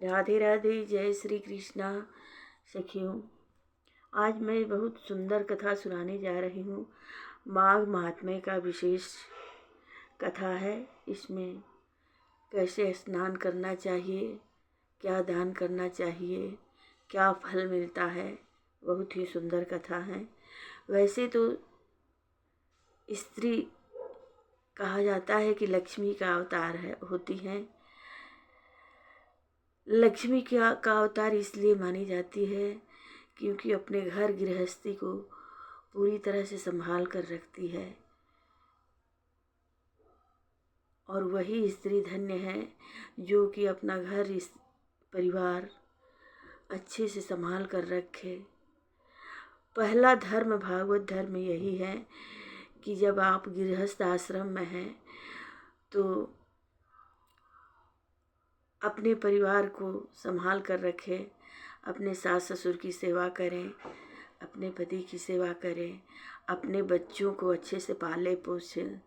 राधे राधे। जय श्री कृष्णा। सखियों, आज मैं बहुत सुंदर कथा सुनाने जा रही हूँ। माघ महात्म्य का विशेष कथा है। इसमें कैसे स्नान करना चाहिए, क्या दान करना चाहिए, क्या फल मिलता है, बहुत ही सुंदर कथा है। वैसे तो स्त्री कहा जाता है कि लक्ष्मी का अवतार होती हैं। लक्ष्मी का अवतार इसलिए मानी जाती है क्योंकि अपने घर गृहस्थी को पूरी तरह से संभाल कर रखती है, और वही स्त्री धन्य है जो कि अपना घर इस परिवार अच्छे से संभाल कर रखे। पहला धर्म भागवत धर्म यही है कि जब आप गृहस्थ आश्रम में हैं तो अपने परिवार को संभाल कर रखें, अपने सास ससुर की सेवा करें, अपने पति की सेवा करें, अपने बच्चों को अच्छे से पाले पोसें,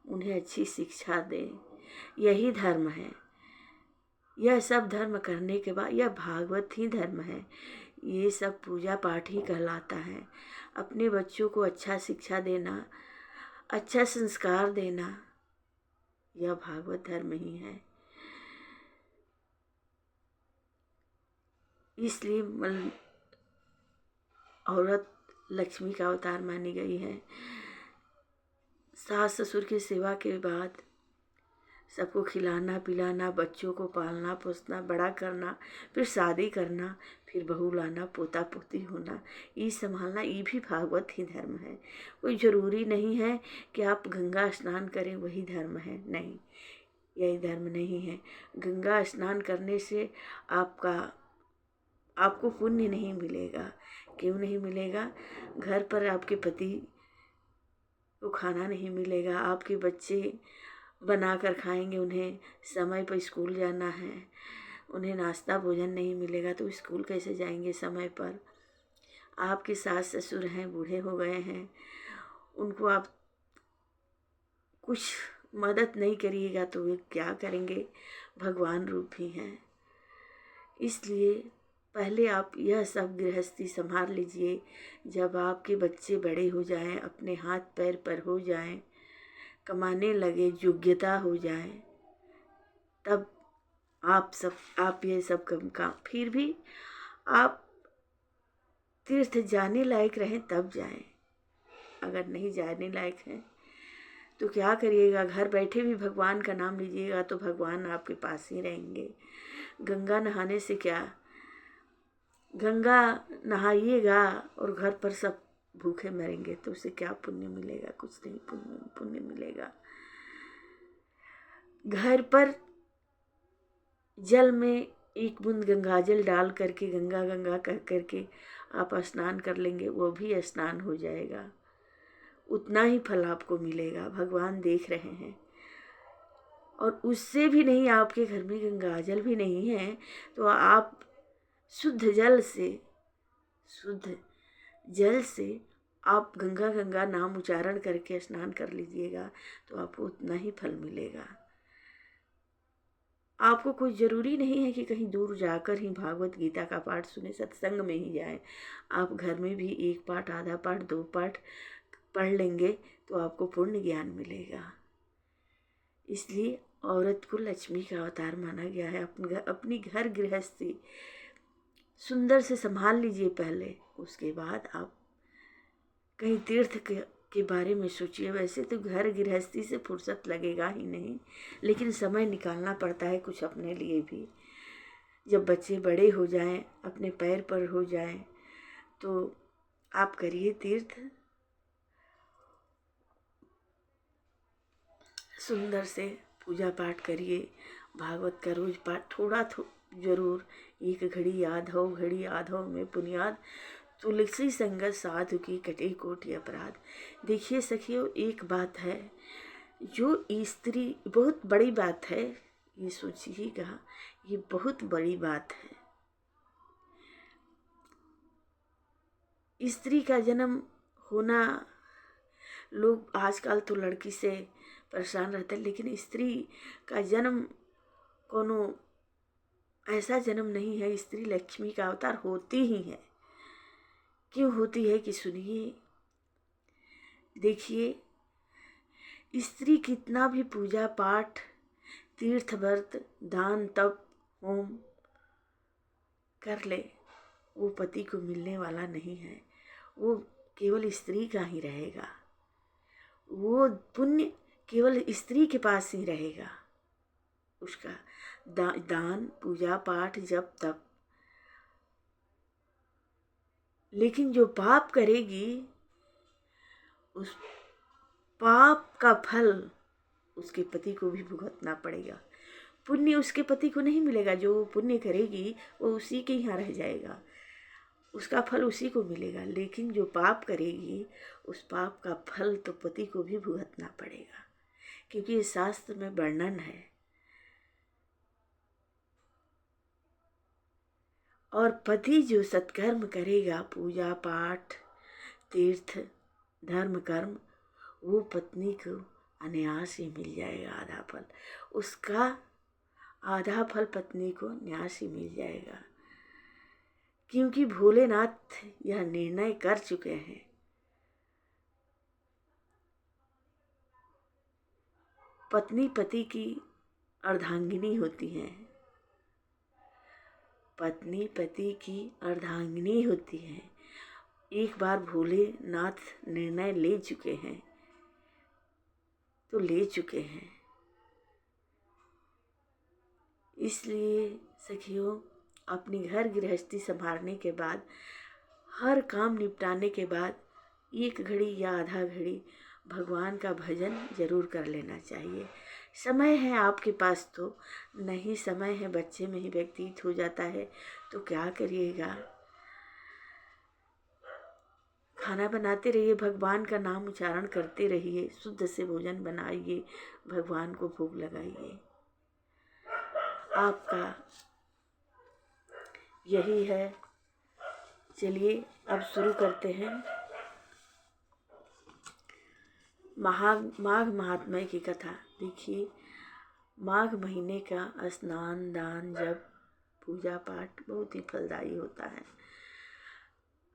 उन्हें अच्छी शिक्षा दें। यही धर्म है। यह सब धर्म करने के बाद यह भागवत ही धर्म है। ये सब पूजा पाठ ही कहलाता है। अपने बच्चों को अच्छा शिक्षा देना, अच्छा संस्कार देना, यह भागवत धर्म ही है। इसलिए औरत लक्ष्मी का अवतार मानी गई है। सास ससुर की सेवा के बाद सबको खिलाना पिलाना, बच्चों को पालना पोसना, बड़ा करना, फिर शादी करना, फिर बहू लाना, पोता पोती होना, ये संभालना, ये भी भागवत ही धर्म है। कोई ज़रूरी नहीं है कि आप गंगा स्नान करें वही धर्म है, नहीं, यही धर्म नहीं है। गंगा स्नान करने से आपको पुण्य नहीं मिलेगा। क्यों नहीं मिलेगा? घर पर आपके पति को खाना नहीं मिलेगा, आपके बच्चे बना कर खाएंगे, उन्हें समय पर स्कूल जाना है, उन्हें नाश्ता भोजन नहीं मिलेगा तो स्कूल कैसे जाएंगे समय पर? आपके सास ससुर हैं, बूढ़े हो गए हैं, उनको आप कुछ मदद नहीं करिएगा तो वे क्या करेंगे? भगवान रूप ही हैं। इसलिए पहले आप यह सब गृहस्थी संभाल लीजिए। जब आपके बच्चे बड़े हो जाएं, अपने हाथ पैर पर हो जाएं, कमाने लगे, योग्यता हो जाए, तब आप ये सब काम फिर भी आप तीर्थ जाने लायक रहें तब जाएं। अगर नहीं जाने लायक हैं तो क्या करिएगा? घर बैठे भी भगवान का नाम लीजिएगा तो भगवान आपके पास ही रहेंगे। गंगा नहाने से क्या? गंगा नहाइएगा और घर पर सब भूखे मरेंगे तो उससे क्या पुण्य मिलेगा? कुछ नहीं पुण्य मिलेगा। घर पर जल में एक बूंद गंगाजल डाल करके गंगा कर करके आप स्नान कर लेंगे, वो भी स्नान हो जाएगा। उतना ही फल आपको मिलेगा। भगवान देख रहे हैं। और उससे भी नहीं, आपके घर में गंगाजल भी नहीं है तो आप शुद्ध जल से आप गंगा नाम उच्चारण करके स्नान कर लीजिएगा तो आपको उतना ही फल मिलेगा। आपको कोई ज़रूरी नहीं है कि कहीं दूर जाकर ही भागवत गीता का पाठ सुने, सत्संग में ही जाएं। आप घर में भी एक पाठ, आधा पाठ, 2 पाठ पढ़ लेंगे तो आपको पूर्ण ज्ञान मिलेगा। इसलिए औरत को लक्ष्मी का अवतार माना गया है। अपनी घर गृहस्थी सुंदर से संभाल लीजिए पहले, उसके बाद आप कहीं तीर्थ के बारे में सोचिए। वैसे तो घर गृहस्थी से फुर्सत लगेगा ही नहीं, लेकिन समय निकालना पड़ता है कुछ अपने लिए भी। जब बच्चे बड़े हो जाएं, अपने पैर पर हो जाएं, तो आप करिए तीर्थ, सुंदर से पूजा पाठ करिए, भागवत का रोज पाठ थोड़ा जरूर, एक घड़ी आधो घड़ी आधो में पुनियाद, तुलसी संगत साधु की कटे कोटि अपराध। देखिए सखियों, एक बात है जो स्त्री, बहुत बड़ी बात है, ये सोचिएगा, ये बहुत बड़ी बात है। स्त्री का जन्म होना, लोग आजकल तो लड़की से परेशान रहते हैं, लेकिन स्त्री का जन्म कोनो ऐसा जन्म नहीं है, स्त्री लक्ष्मी का अवतार होती ही है। क्यों होती है कि सुनिए, देखिए, स्त्री कितना भी पूजा पाठ, तीर्थ व्रत, दान तप होम कर ले, वो पति को मिलने वाला नहीं है। वो केवल स्त्री का ही रहेगा। वो पुण्य केवल स्त्री के पास ही रहेगा। उसका दान पूजा पाठ जप तप। लेकिन जो पाप करेगी, उस पाप का फल उसके पति को भी भुगतना पड़ेगा। पुण्य उसके पति को नहीं मिलेगा। जो पुण्य करेगी वो उसी के यहाँ रह जाएगा, उसका फल उसी को मिलेगा। लेकिन जो पाप करेगी, उस पाप का फल तो पति को भी भुगतना पड़ेगा, क्योंकि ये शास्त्र में वर्णन है। और पति जो सत्कर्म करेगा, पूजा पाठ तीर्थ धर्म कर्म, वो पत्नी को अनायास ही मिल जाएगा आधा फल। उसका आधा फल पत्नी को न्यास ही मिल जाएगा, क्योंकि भोलेनाथ यह निर्णय कर चुके हैं। पत्नी पति की अर्धांगिनी होती है। पत्नी पति की अर्धांगिनी होती है। एक बार भोलेनाथ निर्णय ले चुके हैं तो ले चुके हैं। इसलिए सखियों, अपनी घर गृहस्थी संभालने के बाद, हर काम निपटाने के बाद, एक घड़ी या आधा घड़ी भगवान का भजन जरूर कर लेना चाहिए। समय है आपके पास तो नहीं, समय है बच्चे में ही व्यतीत हो जाता है, तो क्या करिएगा। खाना बनाते रहिए, भगवान का नाम उच्चारण करते रहिए, शुद्ध से भोजन बनाइए, भगवान को भोग लगाइए। आपका यही है। चलिए अब शुरू करते हैं माघ महात्म्य की कथा। देखिए, माघ महीने का स्नान दान जप पूजा पाठ बहुत ही फलदायी होता है।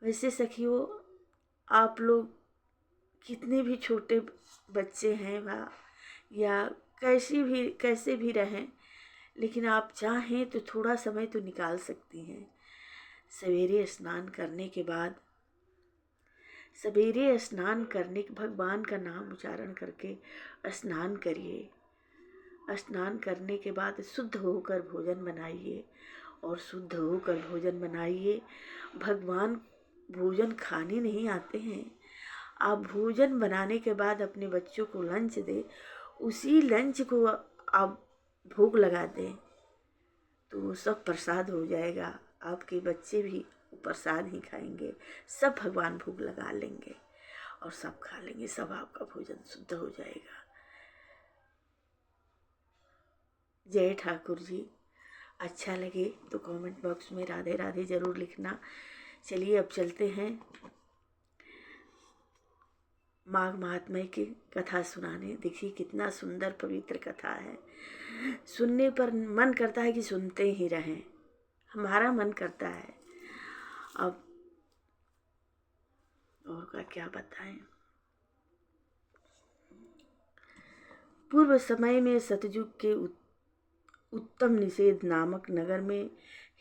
वैसे सखियों, आप लोग कितने भी छोटे बच्चे हैं या कैसे भी रहें, लेकिन आप चाहें तो थोड़ा समय तो निकाल सकती हैं। सवेरे स्नान करने के बाद, भगवान का नाम उच्चारण करके स्नान करिए। स्नान करने के बाद शुद्ध होकर भोजन बनाइए, और शुद्ध होकर भोजन बनाइए। भगवान भोजन खाने नहीं आते हैं। आप भोजन बनाने के बाद अपने बच्चों को लंच दें, उसी लंच को आप भोग लगा दें, तो वो सब प्रसाद हो जाएगा। आपके बच्चे भी प्रसाद ही खाएंगे, सब भगवान भोग लगा लेंगे और सब खा लेंगे, सब आपका भोजन शुद्ध हो जाएगा। जय ठाकुर जी। अच्छा लगे तो कमेंट बॉक्स में राधे राधे ज़रूर लिखना। चलिए अब चलते हैं माघ महात्म्य की कथा सुनाने। देखिए कितना सुंदर पवित्र कथा है। सुनने पर मन करता है कि सुनते ही रहें, हमारा मन करता है। अब और का क्या बताएं। पूर्व समय में सतयुग के उत्तम निषेध नामक नगर में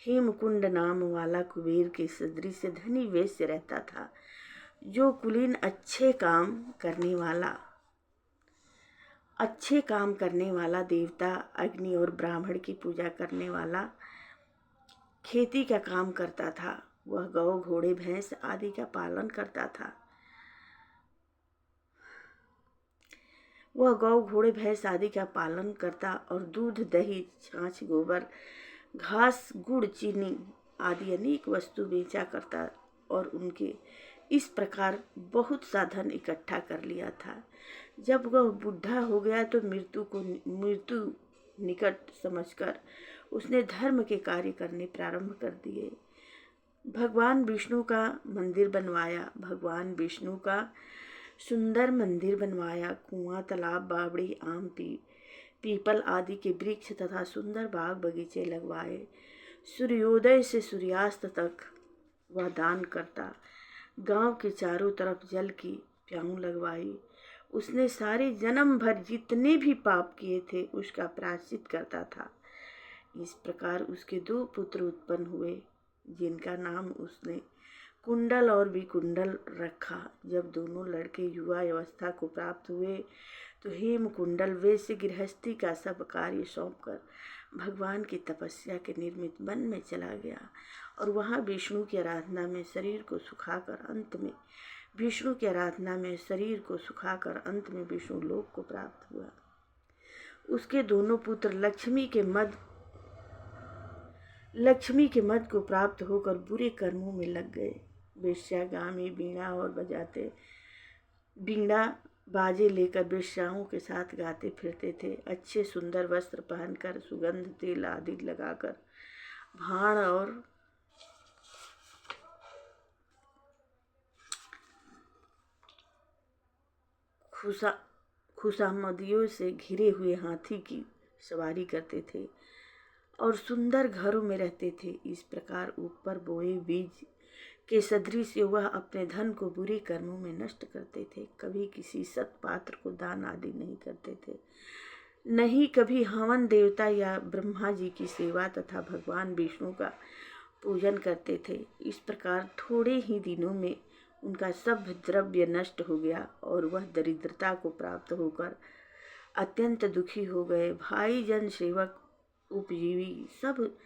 हेमकुंड नाम वाला कुबेर के सदृश धनी वैश्य रहता था, जो कुलीन अच्छे काम करने वाला देवता अग्नि और ब्राह्मण की पूजा करने वाला, खेती का काम करता था। वह गौ घोड़े भैंस आदि का पालन करता था। और दूध दही छाछ गोबर घास गुड़ चीनी आदि अनेक वस्तु बेचा करता, और उनके इस प्रकार बहुत सा धन इकट्ठा कर लिया था। जब वह बुढ़ा हो गया तो मृत्यु निकट समझकर उसने धर्म के कार्य करने प्रारंभ कर दिए। भगवान विष्णु का सुंदर मंदिर बनवाया। कुआं तालाब बावड़ी आम पीपल आदि के वृक्ष तथा सुंदर बाग बगीचे लगवाए। सूर्योदय से सूर्यास्त तक वह दान करता। गांव के चारों तरफ जल की प्याऊ लगवाई। उसने सारे जन्म भर जितने भी पाप किए थे उसका प्रायश्चित करता था। इस प्रकार उसके 2 पुत्र उत्पन्न हुए, जिनका नाम उसने कुंडल और विकुंडल रखा। जब दोनों लड़के युवा अवस्था को प्राप्त हुए तो हेमकुंडल वैश्य गृहस्थी का सब कार्य सौंपकर भगवान की तपस्या के निर्मित वन में चला गया और वहाँ विष्णु की आराधना में शरीर को सुखाकर अंत में विष्णु लोक को प्राप्त हुआ। उसके दोनों पुत्र लक्ष्मी के मद को प्राप्त होकर बुरे कर्मों में लग गए। वेश्यागामी बीणा बाजे लेकर वेश्याओं के साथ गाते फिरते थे। अच्छे सुंदर वस्त्र पहनकर सुगंध तेल आदि लगाकर भाण और खुशामदियों से घिरे हुए हाथी की सवारी करते थे और सुंदर घरों में रहते थे। इस प्रकार ऊपर बोए बीज के सदृश वह अपने धन को बुरे कर्मों में नष्ट करते थे। कभी किसी सत्पात्र को दान आदि नहीं करते थे, नहीं कभी हवन देवता या ब्रह्मा जी की सेवा तथा भगवान विष्णु का पूजन करते थे। इस प्रकार थोड़े ही दिनों में उनका सब द्रव्य नष्ट हो गया और वह दरिद्रता को प्राप्त होकर अत्यंत दुखी हो गए। भाई जन सेवक उपजीवी सब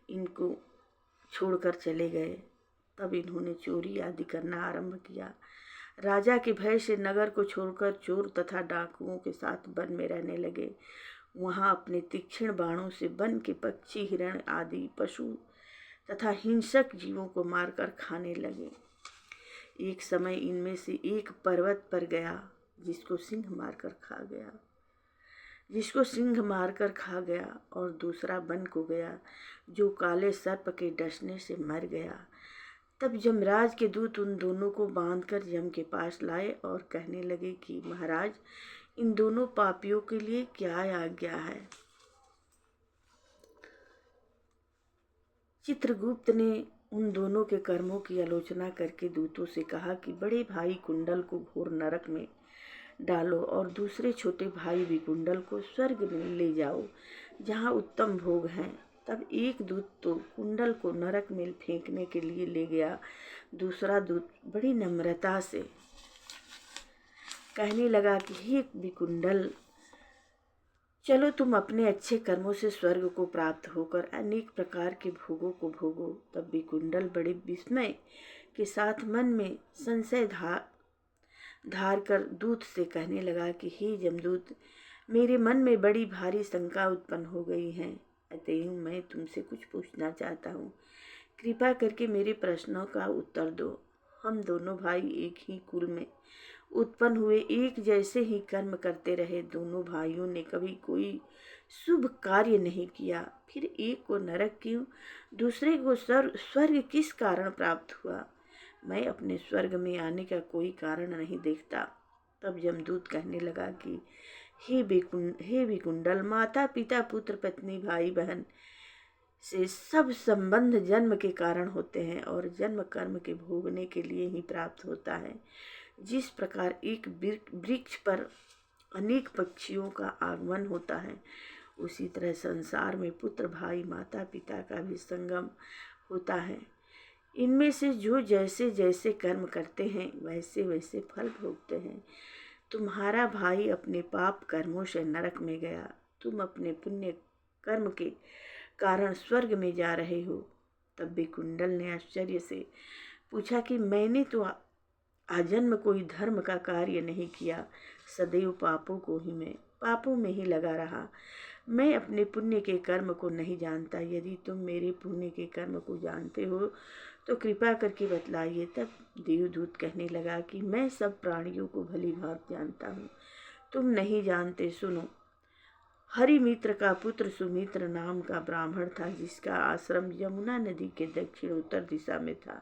इनको छोड़कर चले गए। तब इन्होंने चोरी आदि करना आरंभ किया। राजा के भय से नगर को छोड़कर चोर तथा डाकुओं के साथ वन में रहने लगे। वहाँ अपने तीक्ष्ण बाणों से वन के पक्षी, हिरण आदि पशु तथा हिंसक जीवों को मारकर खाने लगे। एक समय इनमें से एक पर्वत पर गया जिसको सिंह मारकर खा गया और दूसरा वन को गया जो काले सर्प के डसने से मर गया। तब यमराज के दूत उन दोनों को बांधकर यम के पास लाए और कहने लगे कि महाराज, इन दोनों पापियों के लिए क्या आज्ञा है। चित्रगुप्त ने उन दोनों के कर्मों की आलोचना करके दूतों से कहा कि बड़े भाई कुंडल को घोर नरक में डालो और दूसरे छोटे भाई विकुंडल को स्वर्ग में ले जाओ जहाँ उत्तम भोग हैं। तब एक दूत तो कुंडल को नरक में फेंकने के लिए ले गया। दूसरा दूत बड़ी नम्रता से कहने लगा कि हे विकुंडल, चलो तुम अपने अच्छे कर्मों से स्वर्ग को प्राप्त होकर अनेक प्रकार के भोगों को भोगो। तब विकुंडल बड़े विस्मय के साथ मन में संशय धार कर दूत से कहने लगा कि हे यमदूत, मेरे मन में बड़ी भारी शंका उत्पन्न हो गई है, अतएव मैं तुमसे कुछ पूछना चाहता हूँ। कृपा करके मेरे प्रश्नों का उत्तर दो। हम दोनों भाई एक ही कुल में उत्पन्न हुए, एक जैसे ही कर्म करते रहे। दोनों भाइयों ने कभी कोई शुभ कार्य नहीं किया। फिर एक को नरक क्यों, दूसरे को स्वर्ग किस कारण प्राप्त हुआ? मैं अपने स्वर्ग में आने का कोई कारण नहीं देखता। तब यमदूत कहने लगा कि हे विकुंडल, माता पिता पुत्र पत्नी भाई बहन से सब संबंध जन्म के कारण होते हैं और जन्म कर्म के भोगने के लिए ही प्राप्त होता है। जिस प्रकार एक वृक्ष पर अनेक पक्षियों का आगमन होता है, उसी तरह संसार में पुत्र भाई माता पिता का भी संगम होता है। इनमें से जो जैसे जैसे कर्म करते हैं वैसे वैसे फल भोगते हैं। तुम्हारा भाई अपने पाप कर्मों से नरक में गया, तुम अपने पुण्य कर्म के कारण स्वर्ग में जा रहे हो। तब विकुंडल ने आश्चर्य से पूछा कि मैंने तो आजन्म कोई धर्म का कार्य नहीं किया, सदैव पापों में ही लगा रहा। मैं अपने पुण्य के कर्म को नहीं जानता। यदि तुम मेरे पुण्य के कर्म को जानते हो तो कृपा करके बतलाइए। तब देवदूत कहने लगा कि मैं सब प्राणियों को भली भांति जानता हूँ, तुम नहीं जानते। सुनो, हरिमित्र का पुत्र सुमित्र नाम का ब्राह्मण था, जिसका आश्रम यमुना नदी के दक्षिण उत्तर दिशा में था।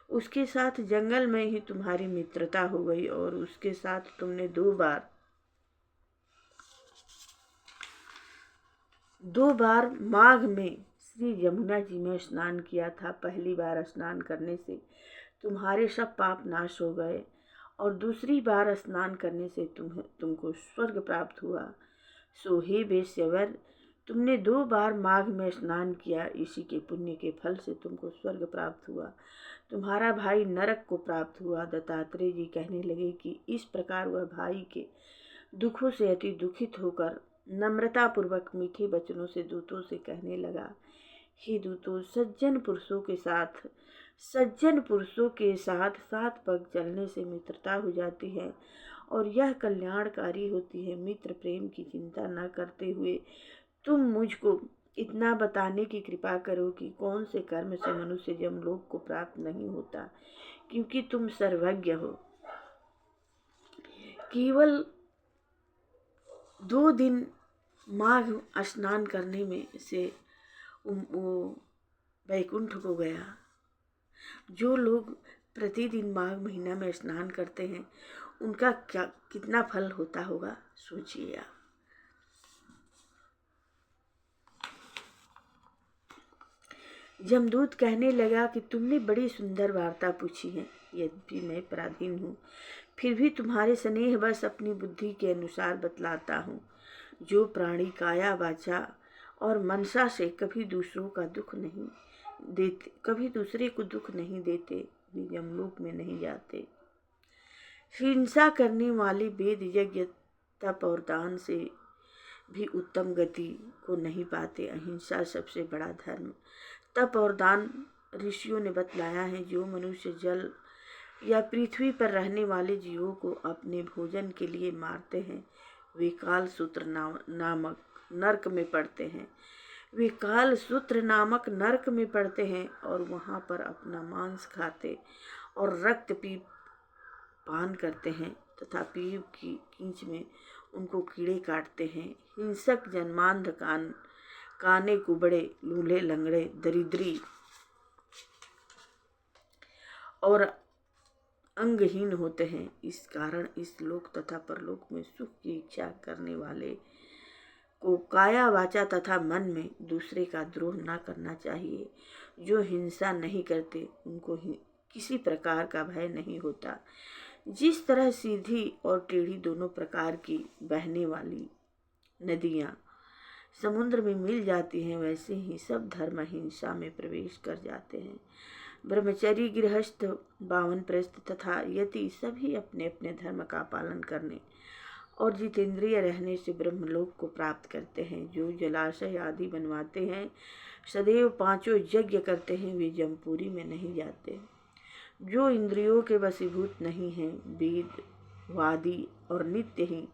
उसके साथ जंगल में ही तुम्हारी मित्रता हो गई और उसके साथ तुमने दो बार माघ में श्री यमुना जी में स्नान किया था। पहली बार स्नान करने से तुम्हारे सब पाप नाश हो गए और दूसरी बार स्नान करने से तुमको स्वर्ग प्राप्त हुआ। सो हे वेश्यवर, तुमने 2 बार माघ में स्नान किया, इसी के पुण्य के फल से तुमको स्वर्ग प्राप्त हुआ। तुम्हारा भाई नरक को प्राप्त हुआ। दत्तात्रेय जी कहने लगे कि इस प्रकार वह भाई के दुखों से अति दुखित होकर नम्रता पूर्वक मीठे वचनों से दूतों से कहने लगा, हे दूतों, सज्जन पुरुषों के साथ 7 पग चलने से मित्रता हो जाती है और यह कल्याणकारी होती है। मित्र प्रेम की चिंता न करते हुए तुम मुझको इतना बताने की कृपा करो कि कौन से कर्म से मनुष्य यमलोक को प्राप्त नहीं होता, क्योंकि तुम सर्वज्ञ हो। केवल 2 दिन माघ स्नान करने में से वो वैकुंठ को गया। जो लोग प्रतिदिन माघ महीना में स्नान करते हैं उनका कितना फल होता होगा, सोचिए आप। जमदूत कहने लगा कि तुमने बड़ी सुंदर वार्ता पूछी है। यद्यपि मैं पराधीन हूँ, फिर भी तुम्हारे स्नेह बस अपनी बुद्धि के अनुसार बतलाता हूँ। जो प्राणी काया वाचा और मनसा से कभी दूसरे को दुख नहीं देते, वे यमलोक में नहीं जाते। हिंसा करने वाले वेद यज्ञ तप और दान से भी उत्तम गति को नहीं पाते। अहिंसा सबसे बड़ा धर्म। तप और दान ऋषियों ने बतलाया है। जो मनुष्य जल या पृथ्वी पर रहने वाले जीवों को अपने भोजन के लिए मारते हैं, वे कालसूत्र नामक नरक में पड़ते हैं और वहाँ पर अपना मांस खाते और रक्त पान करते हैं तथा पीप की कींच में उनको कीड़े काटते हैं। हिंसक जन्मांध काने कुबड़े, लूले लंगड़े, दरिद्री और अंगहीन होते हैं। इस कारण इस लोक तथा परलोक में सुख की इच्छा करने वाले को काया वाचा तथा मन में दूसरे का द्रोह न करना चाहिए। जो हिंसा नहीं करते उनको किसी प्रकार का भय नहीं होता। जिस तरह सीधी और टेढ़ी दोनों प्रकार की बहने वाली नदियाँ समुद्र में मिल जाती हैं, वैसे ही सब धर्म हिंसा में प्रवेश कर जाते हैं। ब्रह्मचर्य, गृहस्थ, वानप्रस्थ तथा यति सभी अपने अपने धर्म का पालन करने और जितेंद्रिय रहने से ब्रह्मलोक को प्राप्त करते हैं। जो जलाशय आदि बनवाते हैं, सदैव 5 यज्ञ करते हैं, वे जमपुरी में नहीं जाते। जो इंद्रियों के वशीभूत नहीं हैं, वेद वादी और नित्य ही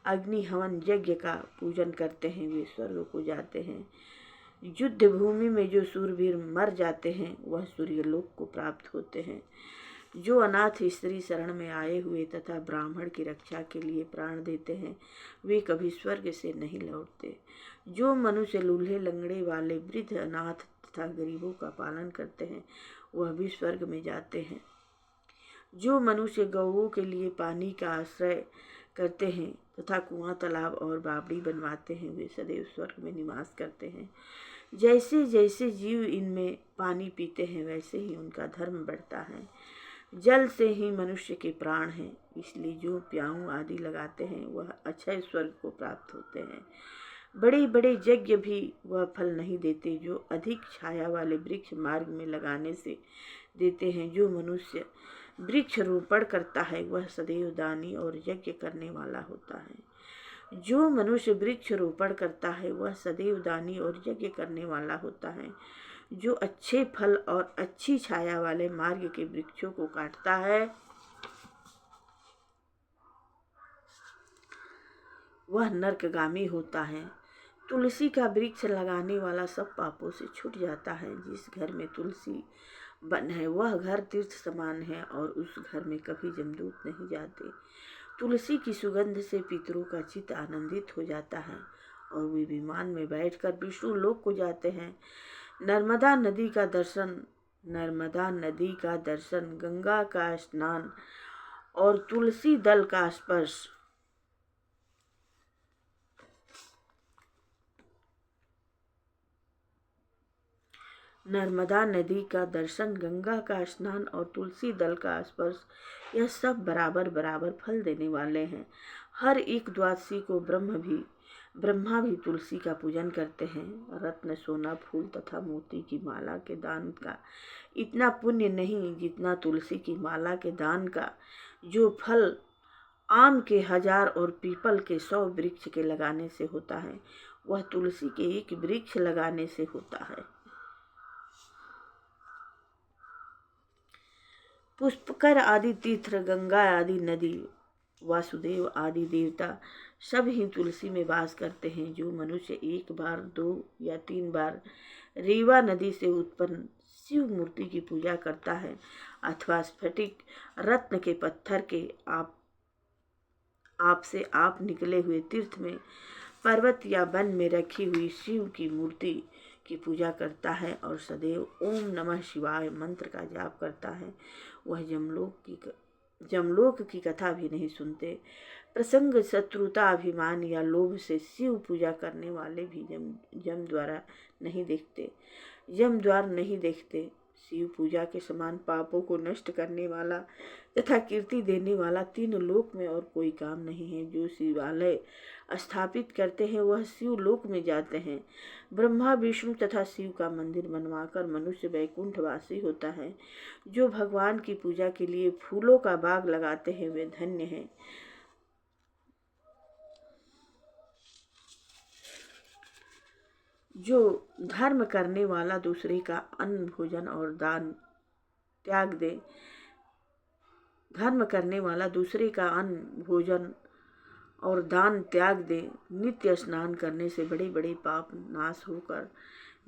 अग्नि हवन यज्ञ का पूजन करते हैं, वे स्वर्ग को जाते हैं। युद्ध भूमि में जो सूरवीर मर जाते हैं वह सूर्यलोक को प्राप्त होते हैं। जो अनाथ स्त्री शरण में आए हुए तथा ब्राह्मण की रक्षा के लिए प्राण देते हैं, वे कभी स्वर्ग से नहीं लौटते। जो मनुष्य लूल्हे लंगड़े वाले वृद्ध, अनाथ तथा गरीबों का पालन करते हैं, वह भी स्वर्ग में जाते हैं। जो मनुष्य गौओं के लिए पानी का आश्रय करते हैं तथा कुआं, तालाब और बावड़ी बनवाते हैं, वे सदैव स्वर्ग में निवास करते हैं। जैसे जैसे जीव इनमें पानी पीते हैं, वैसे ही उनका धर्म बढ़ता है। जल से ही मनुष्य के प्राण हैं, इसलिए जो प्याऊ आदि लगाते हैं वह अक्षय स्वर्ग को प्राप्त होते हैं। बड़े बड़े यज्ञ भी वह फल नहीं देते जो अधिक छाया वाले वृक्ष मार्ग में लगाने से देते हैं। जो मनुष्य वृक्ष रोपण करता है वह सदैव दानी और यज्ञ करने वाला होता है। जो मनुष्य वृक्ष रोपण करता है वह सदैव दानी और यज्ञ करने वाला होता है। जो अच्छे फल और अच्छी छाया वाले मार्ग के वृक्षों को काटता है वह नरकगामी होता है। तुलसी का वृक्ष लगाने वाला सब पापों से छूट जाता है। जिस घर में तुलसी वन है वह घर तीर्थ समान है और उस घर में कभी जमदूत नहीं जाते। तुलसी की सुगंध से पितरों का चित्त आनंदित हो जाता है और वे विमान में बैठकर विष्णु लोक को जाते हैं। नर्मदा नदी का दर्शन, गंगा का स्नान और तुलसी दल का स्पर्श नर्मदा नदी का दर्शन, गंगा का स्नान और तुलसी दल का स्पर्श, यह सब बराबर बराबर फल देने वाले हैं। हर एक द्वादशी को ब्रह्मा भी तुलसी का पूजन करते हैं। रत्न, सोना, फूल तथा मोती की माला के दान का इतना पुण्य नहीं जितना तुलसी की माला के दान का। जो फल आम के 1000 और पीपल के 100 वृक्ष के लगाने से होता है, वह तुलसी के एक वृक्ष लगाने से होता है। पुष्कर आदि तीर्थ, गंगा आदि नदी, वासुदेव आदि देवता सब ही तुलसी में वास करते हैं। जो मनुष्य 1 बार, 2 या 3 बार रीवा नदी से उत्पन्न शिव मूर्ति की पूजा करता है अथवा स्फटिक रत्न के पत्थर के आप से आप निकले हुए तीर्थ में, पर्वत या वन में रखी हुई शिव की मूर्ति की पूजा करता है और सदैव ओम नमः शिवाय मंत्र का जाप करता है, वह जमलोक की कथा भी नहीं सुनते। प्रसंग, शत्रुता, अभिमान या लोभ से शिव पूजा करने वाले भी यम द्वार नहीं देखते। शिव पूजा के समान पापों को नष्ट करने वाला तथा कीर्ति देने वाला 3 लोक में और कोई काम नहीं है। जो शिवालय स्थापित करते हैं वह शिव लोक में जाते हैं। ब्रह्मा, विष्णु तथा शिव का मंदिर बनवाकर मनुष्य वैकुंठवासी होता है। जो भगवान की पूजा के लिए फूलों का बाग लगाते हैं वे धन्य हैं। जो धर्म करने वाला दूसरे का अन्न, भोजन और दान त्याग दे, नित्य स्नान करने से बड़े बड़े पाप नाश होकर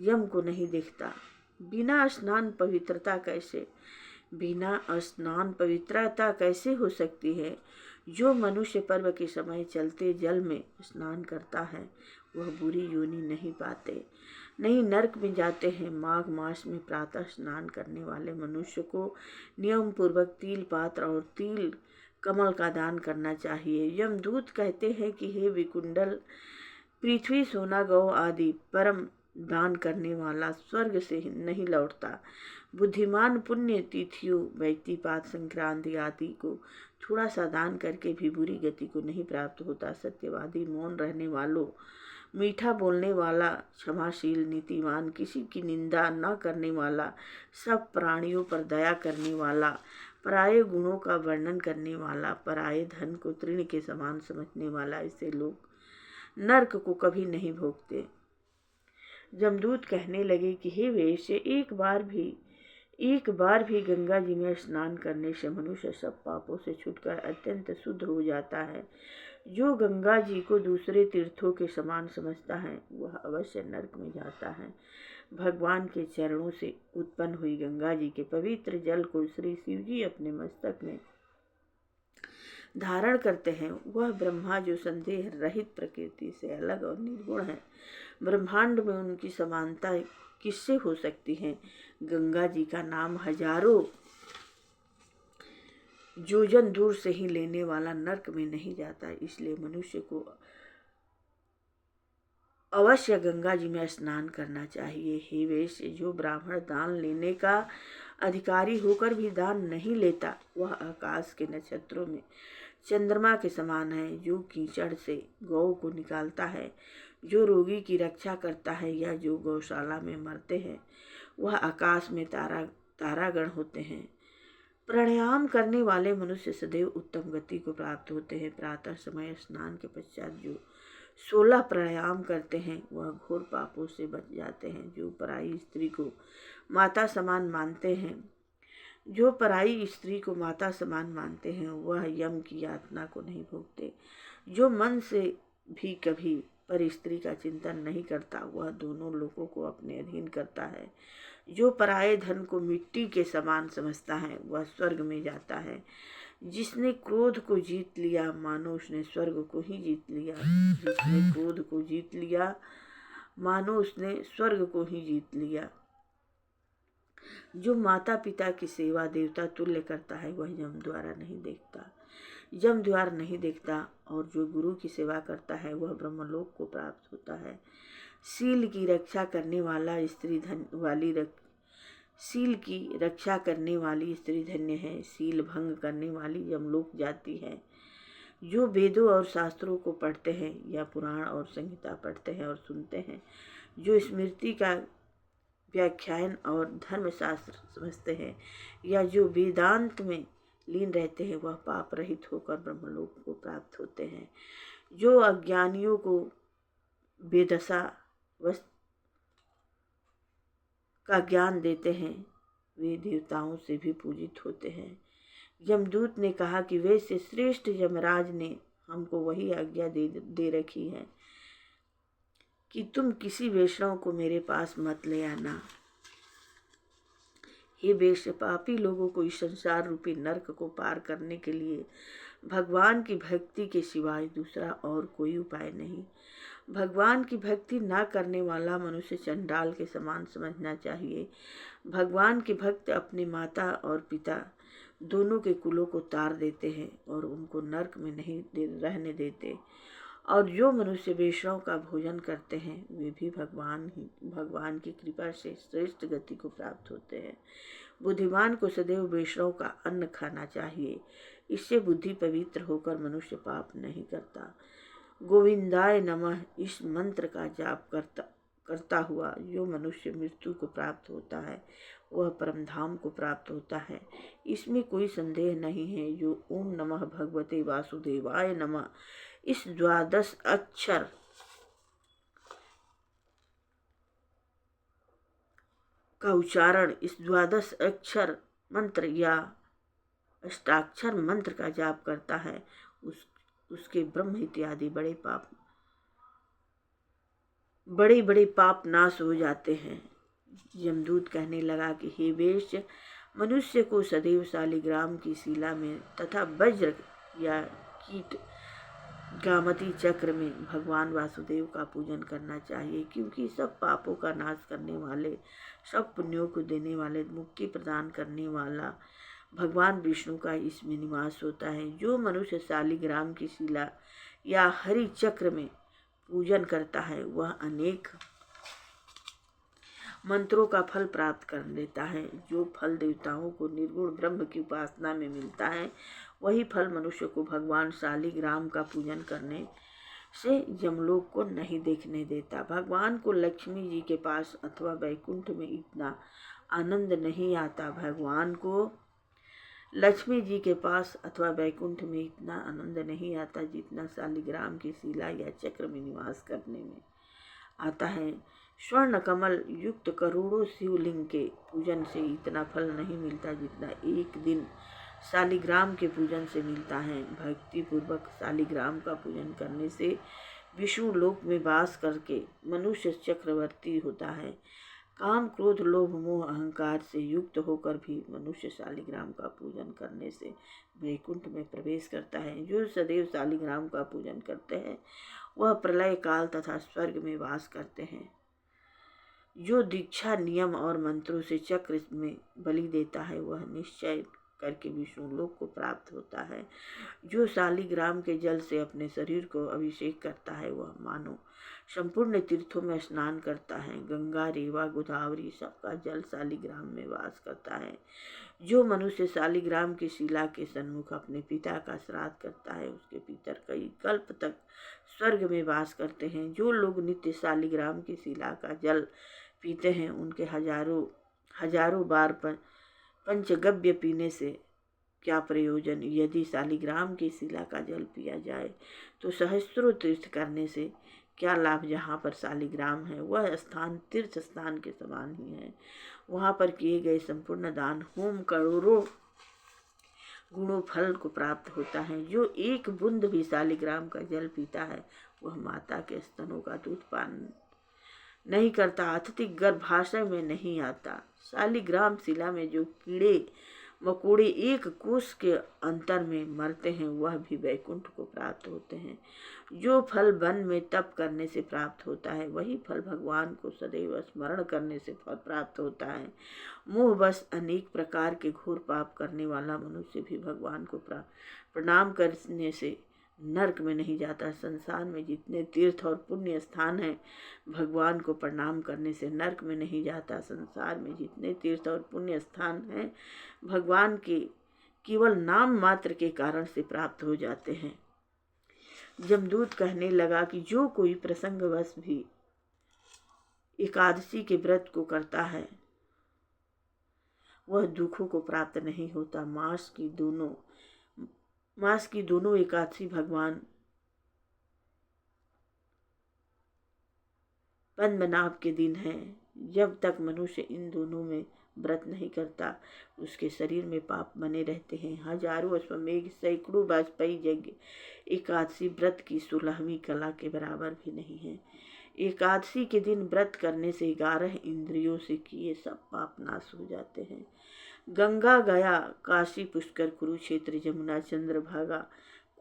यम को नहीं देखता। बिना स्नान पवित्रता कैसे हो सकती है? जो मनुष्य पर्व के समय चलते जल में स्नान करता है वह बुरी योनि नहीं पाते, नहीं नरक में जाते हैं। माघ मास में प्रातः स्नान करने वाले मनुष्य को नियम पूर्वक तिल पात्र और तिल कमल का दान करना चाहिए। यमदूत कहते हैं कि हे विकुंडल, पृथ्वी, सोना, गौ आदि परम दान करने वाला स्वर्ग से नहीं लौटता। बुद्धिमान पुण्य तिथियों, व्यक्तिपात, संक्रांति आदि को थोड़ा सा दान करके भी बुरी गति को नहीं प्राप्त होता। सत्यवादी, मौन रहने वालों, मीठा बोलने वाला, क्षमाशील, नीतिवान, किसी की निंदा न करने वाला, सब प्राणियों पर दया करने वाला, पराये गुणों का वर्णन करने वाला, पराये धन को तृण के समान समझने वाला, ऐसे लोग नरक को कभी नहीं भोगते। जमदूत कहने लगे कि हे वेश्य, एक बार भी गंगा जी में स्नान करने से मनुष्य सब पापों से छूटकर अत्यंत शुद्ध हो जाता है। जो गंगा जी को दूसरे तीर्थों के समान समझता है वह अवश्य नरक में जाता है। भगवान के चरणों से उत्पन्न हुई गंगा जी के पवित्र जल को श्री शिव जी अपने मस्तक में धारण करते हैं। वह ब्रह्मा जो संदेह रहित प्रकृति से अलग और निर्गुण है, ब्रह्मांड में उनकी समानता किससे हो सकती है? गंगा जी का नाम हजारों योजन दूर से ही लेने वाला नरक में नहीं जाता। इसलिए मनुष्य को अवश्य गंगा जी में स्नान करना चाहिए। हे वैश्य, जो ब्राह्मण दान लेने का अधिकारी होकर भी दान नहीं लेता वह आकाश के नक्षत्रों में चंद्रमा के समान है। जो कीचड़ से गौ को निकालता है, जो रोगी की रक्षा करता है या जो गौशाला में मरते हैं वह आकाश में तारागण होते हैं। प्राणायाम करने वाले मनुष्य सदैव उत्तम गति को प्राप्त होते हैं। प्रातः समय स्नान के पश्चात जो 16 प्राणायाम करते हैं वह घोर पापों से बच जाते हैं। जो पराई स्त्री को माता समान मानते हैं वह यम की यातना को नहीं भोगते। जो मन से भी कभी पर स्त्री का चिंतन नहीं करता वह दोनों लोगों को अपने अधीन करता है। जो पराये धन को मिट्टी के समान समझता है वह स्वर्ग में जाता है। जिसने क्रोध को जीत लिया मानो उसने स्वर्ग को ही जीत लिया। जिसने क्रोध को जीत लिया मानो उसने स्वर्ग को ही जीत लिया। जो माता पिता की सेवा देवता तुल्य करता है वह यम द्वार नहीं देखता और जो गुरु की सेवा करता है वह ब्रह्मलोक को प्राप्त होता है। शील की रक्षा करने वाला, स्त्री धन वाली सील की रक्षा करने वाली स्त्री धन्य है। सील भंग करने वाली यमलोक जाती है। जो वेदों और शास्त्रों को पढ़ते हैं या पुराण और संहिता पढ़ते हैं और सुनते हैं, जो स्मृति का व्याख्यान और धर्मशास्त्र समझते हैं या जो वेदांत में लीन रहते हैं, वह पाप रहित होकर ब्रह्मलोक को प्राप्त होते हैं। जो अज्ञानियों को बेदशा वस्तु का ज्ञान देते हैं, वे देवताओं से भी पूजित होते हैं। यमदूत ने कहा कि वैसे श्रेष्ठ यमराज ने हमको वही आज्ञा दे रखी है कि तुम किसी वैष्णव को मेरे पास मत ले आना। हे वैश्य, पापी लोगों को इस संसार रूपी नरक को पार करने के लिए भगवान की भक्ति के सिवाय दूसरा और कोई उपाय नहीं। भगवान की भक्ति ना करने वाला मनुष्य चंडाल के समान समझना चाहिए। भगवान के भक्त अपने माता और पिता दोनों के कुलों को तार देते हैं और उनको नरक में नहीं रहने देते। और जो मनुष्य वैष्णव का भोजन करते हैं, वे भी भगवान की कृपा से श्रेष्ठ गति को प्राप्त होते हैं। बुद्धिमान को सदैव वैष्णव का अन्न खाना चाहिए। इससे बुद्धि पवित्र होकर मनुष्य पाप नहीं करता। गोविंदाय नमः इस मंत्र का जाप करता हुआ जो मनुष्य मृत्यु को प्राप्त होता है, वह परमधाम को प्राप्त होता है। इसमें कोई संदेह नहीं है। जो ओम नमः भगवते वासुदेवाय नमः इस 12 अक्षर का उच्चारण, इस 12 अक्षर मंत्र या अष्टाक्षर मंत्र का जाप करता है, उसके ब्रह्म इत्यादि बड़े पाप नाश हो जाते हैं। यमदूत कहने लगा कि हे वेश्य, मनुष्य को सदैव शालिग्राम की शिला में तथा वज्र या कीट गामती चक्र में भगवान वासुदेव का पूजन करना चाहिए, क्योंकि सब पापों का नाश करने वाले, सब पुण्यों को देने वाले, मुक्ति प्रदान करने वाला भगवान विष्णु का इसमें निवास होता है। जो मनुष्य शालिग्राम की शिला या हरि चक्र में पूजन करता है, वह अनेक मंत्रों का फल प्राप्त कर लेता है। जो फल देवताओं को निर्गुण ब्रह्म की उपासना में मिलता है, वही फल मनुष्य को भगवान शालिग्राम का पूजन करने से यमलोक को नहीं देखने देता। भगवान को लक्ष्मी जी के पास अथवा वैकुंठ में इतना आनंद नहीं आता। भगवान को लक्ष्मी जी के पास अथवा वैकुंठ में इतना आनंद नहीं आता जितना शालिग्राम की शिला या चक्र में निवास करने में आता है। स्वर्ण कमल युक्त करोड़ों शिवलिंग के पूजन से इतना फल नहीं मिलता जितना एक दिन शालिग्राम के पूजन से मिलता है। भक्ति पूर्वक शालिग्राम का पूजन करने से विष्णु लोक में वास करके मनुष्य चक्रवर्ती होता है। काम क्रोध लोभ मोह अहंकार से युक्त होकर भी मनुष्य शालिग्राम का पूजन करने से वैकुंठ में प्रवेश करता है। जो सदैव शालिग्राम का पूजन करते हैं, वह प्रलय काल तथा स्वर्ग में वास करते हैं। जो दीक्षा नियम और मंत्रों से चक्र में बलि देता है, वह निश्चय करके विष्णु लोक को प्राप्त होता है। जो शालिग्राम के जल से अपने शरीर को अभिषेक करता है, वह मानो संपूर्ण तीर्थों में स्नान करता है। गंगा, रेवा, गोदावरी सबका जल शालिग्राम में वास करता है। जो मनुष्य शालिग्राम की शिला के सन्मुख अपने पिता का श्राद्ध करता है, उसके पितर कई कल्प तक स्वर्ग में वास करते हैं। जो लोग नित्य शालिग्राम की शिला का जल पीते हैं, उनके हजारों बार पंचगव्य पीने से क्या प्रयोजन। यदि शालिग्राम की शिला का जल पिया जाए तो सहस्त्रों तीर्थ करने से क्या लाभ। जहाँ पर शालिग्राम है, वह स्थान तीर्थ स्थान के समान ही है। वहाँ पर किए गए संपूर्ण दान होम करोड़ों गुणों फल को प्राप्त होता है। जो एक बूंद भी शालिग्राम का जल पीता है, वह माता के स्तनों का दूध पान नहीं करता, अतिथि गर्भाशय में नहीं आता। शालिग्राम शिला में जो कीड़े मकोड़े एक कोस के अंतर में मरते हैं, वह भी वैकुंठ को प्राप्त होते हैं। जो फल वन में तप करने से प्राप्त होता है, वही फल भगवान को सदैव स्मरण करने से फल प्राप्त होता है। मोहवश अनेक प्रकार के घोर पाप करने वाला मनुष्य भी भगवान को प्रणाम करने से नरक में नहीं जाता। संसार में जितने तीर्थ और पुण्य स्थान हैं, भगवान को प्रणाम करने से नरक में नहीं जाता। संसार में जितने तीर्थ और पुण्य स्थान हैं, भगवान के केवल नाम मात्र के कारण से प्राप्त हो जाते हैं। जमदूत कहने लगा कि जो कोई प्रसंगवश भी एकादशी के व्रत को करता है, वह दुखों को प्राप्त नहीं होता। मास की दोनों एकादशी भगवान पद्मनाभ के दिन है। जब तक मनुष्य इन दोनों में व्रत नहीं करता, उसके शरीर में पाप बने रहते हैं। हजारों अश्वमेघ, सैकड़ों वाजपेयी यज्ञ एकादशी व्रत की 16वीं कला के बराबर भी नहीं है। एकादशी के दिन व्रत करने से 11 इंद्रियों से किए सब पाप नाश हो जाते हैं। गंगा, गया, काशी, पुष्कर, कुरुक्षेत्र, जमुना, चंद्रभागा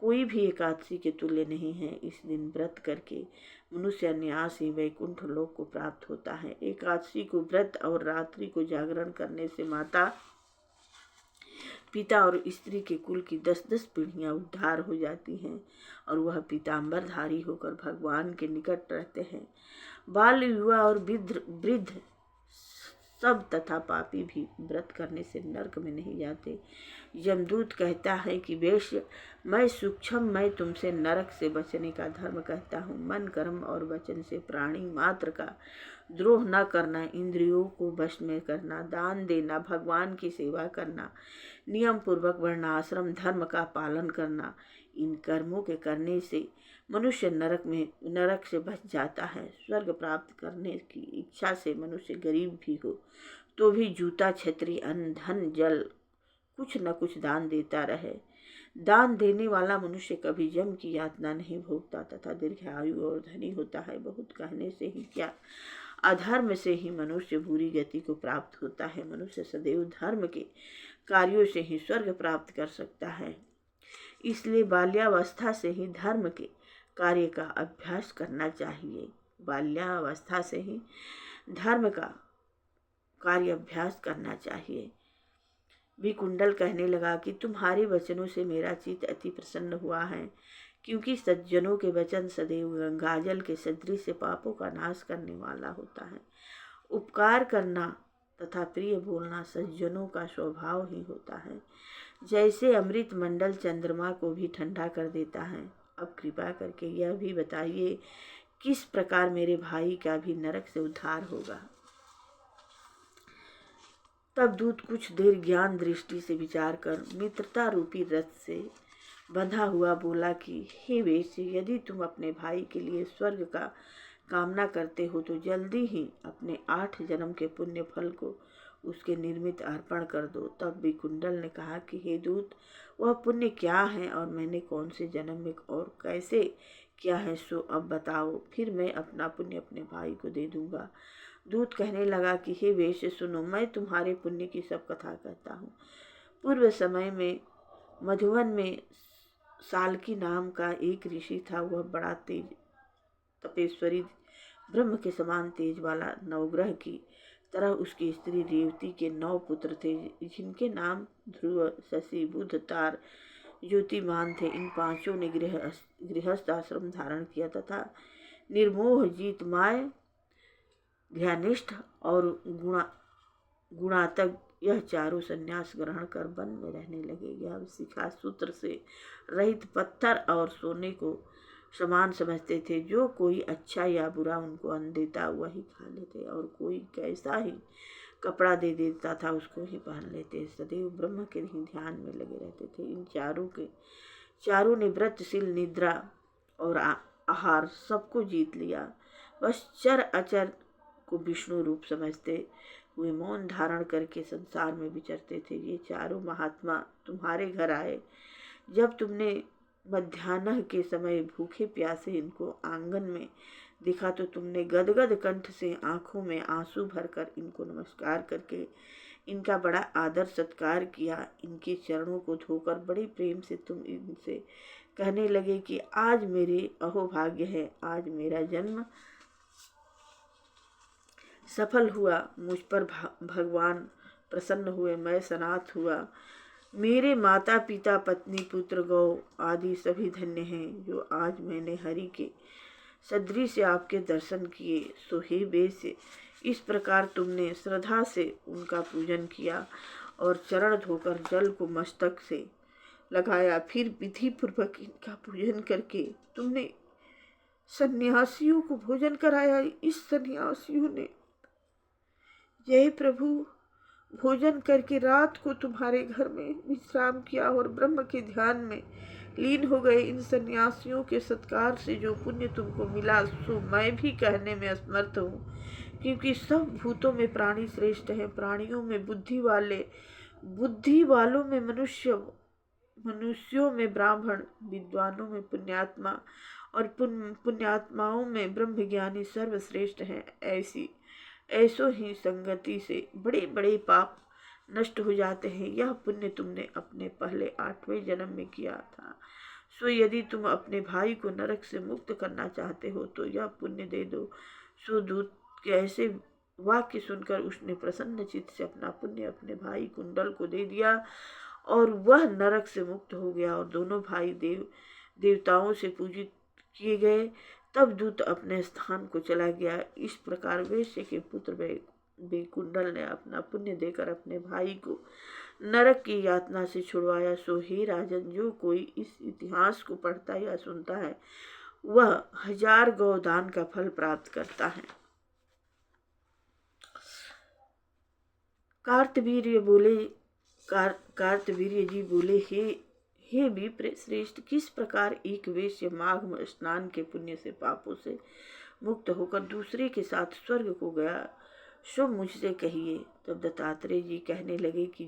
कोई भी एकादशी के तुल्य नहीं है। इस दिन व्रत करके मनुष्य अनायास ही वैकुंठ लोक को प्राप्त होता है। एकादशी को व्रत और रात्रि को जागरण करने से माता, पिता और स्त्री के कुल की 10-10 पीढ़ियां उद्धार हो जाती हैं और वह पीताम्बरधारी होकर भगवान के निकट रहते हैं। बाल, युवा और वृद्ध सब तथा पापी भी व्रत करने से नरक में नहीं जाते। यमदूत कहता है कि वेश्य, मैं तुमसे नरक से बचने का धर्म कहता हूँ। मन, कर्म और वचन से प्राणी मात्र का द्रोह न करना, इंद्रियों को वश में करना, दान देना, भगवान की सेवा करना, नियम पूर्वक वर्णाश्रम धर्म का पालन करना, इन कर्मों के करने से मनुष्य नरक से बच जाता है। स्वर्ग प्राप्त करने की इच्छा से मनुष्य गरीब भी हो तो भी जूता, छतरी, अन्न, धन, जल कुछ न कुछ दान देता रहे। दान देने वाला मनुष्य कभी यम की यातना नहीं भोगता तथा दीर्घायु और धनी होता है। बहुत कहने से ही क्या, अधर्म से ही मनुष्य बुरी गति को प्राप्त होता है। मनुष्य सदैव धर्म के कार्यों से ही स्वर्ग प्राप्त कर सकता है। इसलिए बाल्यावस्था से ही धर्म के कार्य का अभ्यास करना चाहिए। बाल्यावस्था से ही धर्म का कार्य अभ्यास करना चाहिए। विकुंडल कहने लगा कि तुम्हारे वचनों से मेरा चित्त अति प्रसन्न हुआ है, क्योंकि सज्जनों के वचन सदैव गंगाजल के सदृश पापों का नाश करने वाला होता है। उपकार करना तथा प्रिय बोलना सज्जनों का स्वभाव ही होता है। जैसे अमृत मंडल चंद्रमा को भी ठंडा कर देता है। अब कृपा करके यह भी बताइए, किस प्रकार मेरे भाई का भी नरक से उद्धार होगा। तब दूत कुछ देर ज्ञान दृष्टि से विचार कर मित्रता रूपी रथ से बंधा हुआ बोला कि हे वेश्य, यदि तुम अपने भाई के लिए स्वर्ग का कामना करते हो तो जल्दी ही अपने 8 जन्म के पुण्य फल को उसके निर्मित अर्पण कर दो। तब विकुंडल ने कहा कि हे दूत, वह पुण्य क्या है और मैंने कौन से जन्म में और कैसे किया है, सो अब बताओ, फिर मैं अपना पुण्य अपने भाई को दे दूंगा। दूत कहने लगा कि हे वेश्य सुनो, मैं तुम्हारे पुण्य की सब कथा कहता हूँ। पूर्व समय में मधुवन में साल्की नाम का एक ऋषि था। वह बड़ा तेज तपेश्वरी, ब्रह्म के समान तेज वाला, नवग्रह की तरह उसकी स्त्री रेवती के 9 पुत्र थे, जिनके नाम ध्रुव, शशि, बुध, तार, ज्योतिमान थे। इन 5 ने गृहस्थ आश्रम धारण किया तथा निर्मोह, जीतमाय, ध्यानिष्ठ और गुणातक यह चारों संन्यास ग्रहण कर वन में रहने लगे। यह शिखा सूत्र से रहित पत्थर और सोने को समान समझते थे। जो कोई अच्छा या बुरा उनको अन्न देता वही खा लेते और कोई कैसा ही कपड़ा दे देता था उसको ही पहन लेते। सदैव ब्रह्म के ही ध्यान में लगे रहते थे। इन चारों ने व्रतशील, निद्रा और आहार सबको जीत लिया। बस चर अचर को विष्णु रूप समझते हुए मौन धारण करके संसार में विचरते थे। ये चारों महात्मा तुम्हारे घर आए। जब तुमने मध्याह्न के समय भूखे प्यासे इनको आंगन में देखा तो तुमने गदगद कंठ से आंखों में आंसू भरकर इनको नमस्कार करके इनका बड़ा आदर सत्कार किया। इनके चरणों को धोकर बड़े प्रेम से तुम इनसे कहने लगे कि आज मेरे अहोभाग्य है, आज मेरा जन्म सफल हुआ, मुझ पर भगवान प्रसन्न हुए, मैं सनाथ हुआ। मेरे माता पिता पत्नी पुत्र गौ आदि सभी धन्य हैं जो आज मैंने हरि के सदृश आपके दर्शन किए। सो हे वैश्य, इस प्रकार तुमने श्रद्धा से उनका पूजन किया और चरण धोकर जल को मस्तक से लगाया। फिर विधि पूर्वक इनका पूजन करके तुमने सन्यासियों को भोजन कराया। इस सन्यासियों ने जय प्रभु भोजन करके रात को तुम्हारे घर में विश्राम किया और ब्रह्म के ध्यान में लीन हो गए। इन सन्यासियों के सत्कार से जो पुण्य तुमको मिला सो मैं भी कहने में असमर्थ हूँ, क्योंकि सब भूतों में प्राणी श्रेष्ठ हैं। प्राणियों में बुद्धि वालों में मनुष्यों में ब्राह्मण, विद्वानों में पुण्यात्मा और पुण्यात्माओं में ब्रह्मज्ञानी सर्वश्रेष्ठ हैं। ऐसो ही संगति से बड़े बड़े पाप नष्ट हो जाते हैं। यह पुण्य तुमने अपने पहले 8वें जन्म में किया था। सो यदि तुम अपने भाई को नरक से मुक्त करना चाहते हो तो यह पुण्य दे दो। सो दूत के ऐसे वाक्य सुनकर उसने प्रसन्न चित्त से अपना पुण्य अपने भाई कुंडल को दे दिया और वह नरक से मुक्त हो गया और दोनों भाई देवताओं से पूजित किए गए। तब दूत अपने स्थान को चला गया। इस प्रकार वैश्य के पुत्र बेकुंडल ने अपना पुण्य देकर अपने भाई को नरक की यातना से छुड़वाया। सो हे राजन, जो कोई इस इतिहास को पढ़ता या सुनता है वह 1000 गौदान का फल प्राप्त करता है। कार्तवीर्य जी बोले, हे विप्र श्रेष्ठ, किस प्रकार एक वैश्य माघ स्नान के पुण्य से पापों से मुक्त होकर दूसरे के साथ स्वर्ग को गया, सो मुझसे कहिए। तब दत्तात्रेय जी कहने लगे कि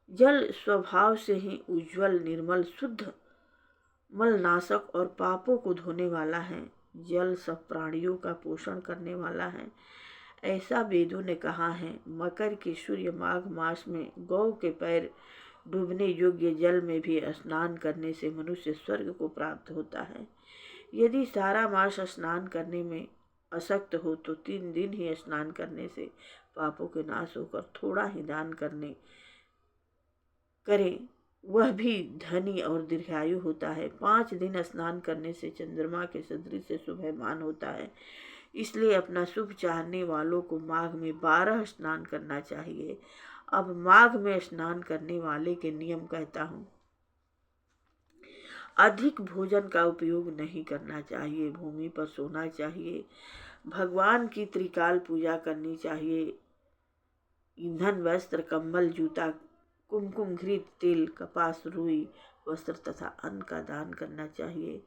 जल स्वभाव से ही उज्ज्वल, निर्मल, शुद्ध, मलनाशक और पापों को धोने वाला है। जल सब प्राणियों का पोषण करने वाला है, ऐसा वेदों ने कहा है। मकर के सूर्य माघ मास में गौ के पैर डूबने योग्य जल में भी स्नान करने से मनुष्य स्वर्ग को प्राप्त होता है। यदि सारा मास स्नान करने में अशक्त हो तो 3 दिन ही स्नान करने से पापों के नाश होकर थोड़ा ही दान करें, वह भी धनी और दीर्घायु होता है। 5 दिन स्नान करने से चंद्रमा के सदृश से शुभमान होता है। इसलिए अपना शुभ चाहने वालों को माघ में 12 स्नान करना चाहिए। अब माघ में स्नान करने वाले के नियम कहता हूँ। अधिक भोजन का उपयोग नहीं करना चाहिए, भूमि पर सोना चाहिए, भगवान की त्रिकाल पूजा करनी चाहिए, ईंधन, वस्त्र, कंबल, जूता, कुमकुम, घृत, तेल, कपास, रुई, वस्त्र तथा अन्न का दान करना चाहिए।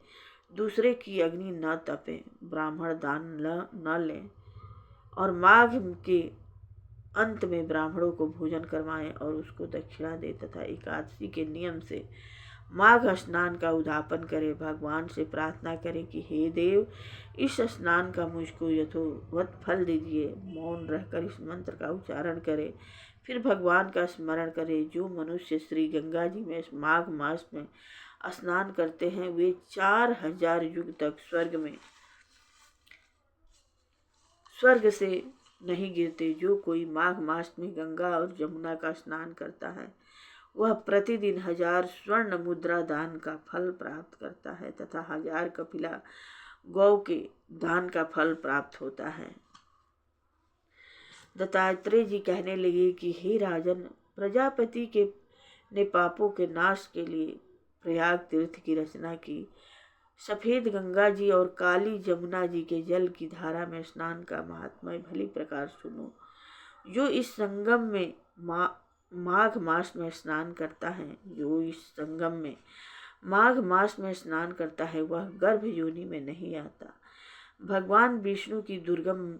दूसरे की अग्नि न तपे, ब्राह्मण दान न लें और माघ के अंत में ब्राह्मणों को भोजन करवाएं और उसको दक्षिणा दे तथा एकादशी के नियम से माघ स्नान का उद्यापन करें। भगवान से प्रार्थना करें कि हे देव, इस स्नान का मुझको यथोवत फल दीजिए। मौन रहकर इस मंत्र का उच्चारण करें, फिर भगवान का स्मरण करें। जो मनुष्य श्री गंगा जी में माघ मास में स्नान करते हैं वे 4000 युग तक स्वर्ग से नहीं गिरते। जो कोई माघ मास में गंगा और जमुना का स्नान करता है वह प्रतिदिन 1000 स्वर्ण मुद्रा दान का फल प्राप्त करता है तथा 1000 कपिला गौ के दान का फल प्राप्त होता है। दत्तात्रेय जी कहने लगे कि हे राजन, प्रजापति ने पापों के नाश के लिए प्रयाग तीर्थ की रचना की। सफेद गंगा जी और काली जमुना जी के जल की धारा में स्नान का महात्म्य भली प्रकार सुनो। जो इस संगम में माघ मास में स्नान करता है वह गर्भ योनि में नहीं आता। भगवान विष्णु की दुर्गम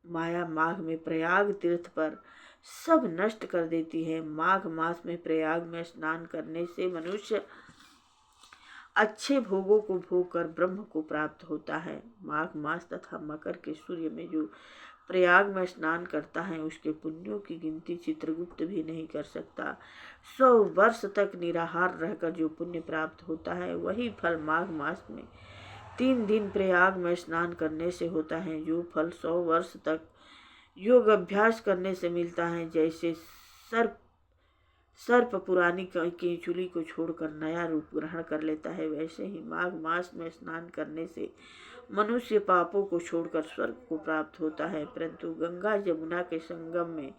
माया माघ में प्रयाग तीर्थ पर सब नष्ट कर देती है। माघ मास में प्रयाग में स्नान करने से मनुष्य अच्छे भोगों को भोग कर ब्रह्म को प्राप्त होता है। माघ मास तथा मकर के सूर्य में जो प्रयाग में स्नान करता है उसके पुण्यों की गिनती चित्रगुप्त भी नहीं कर सकता। 100 वर्ष तक निराहार रहकर जो पुण्य प्राप्त होता है वही फल माघ मास में 3 दिन प्रयाग में स्नान करने से होता है। जो फल 100 वर्ष तक योग अभ्यास करने से मिलता है, जैसे सर्प पुरानी केंचुली को छोड़कर नया रूप ग्रहण कर लेता है, वैसे ही माघ मास में स्नान करने से मनुष्य पापों को छोड़कर स्वर्ग को प्राप्त होता है। परंतु गंगा जमुना के संगम में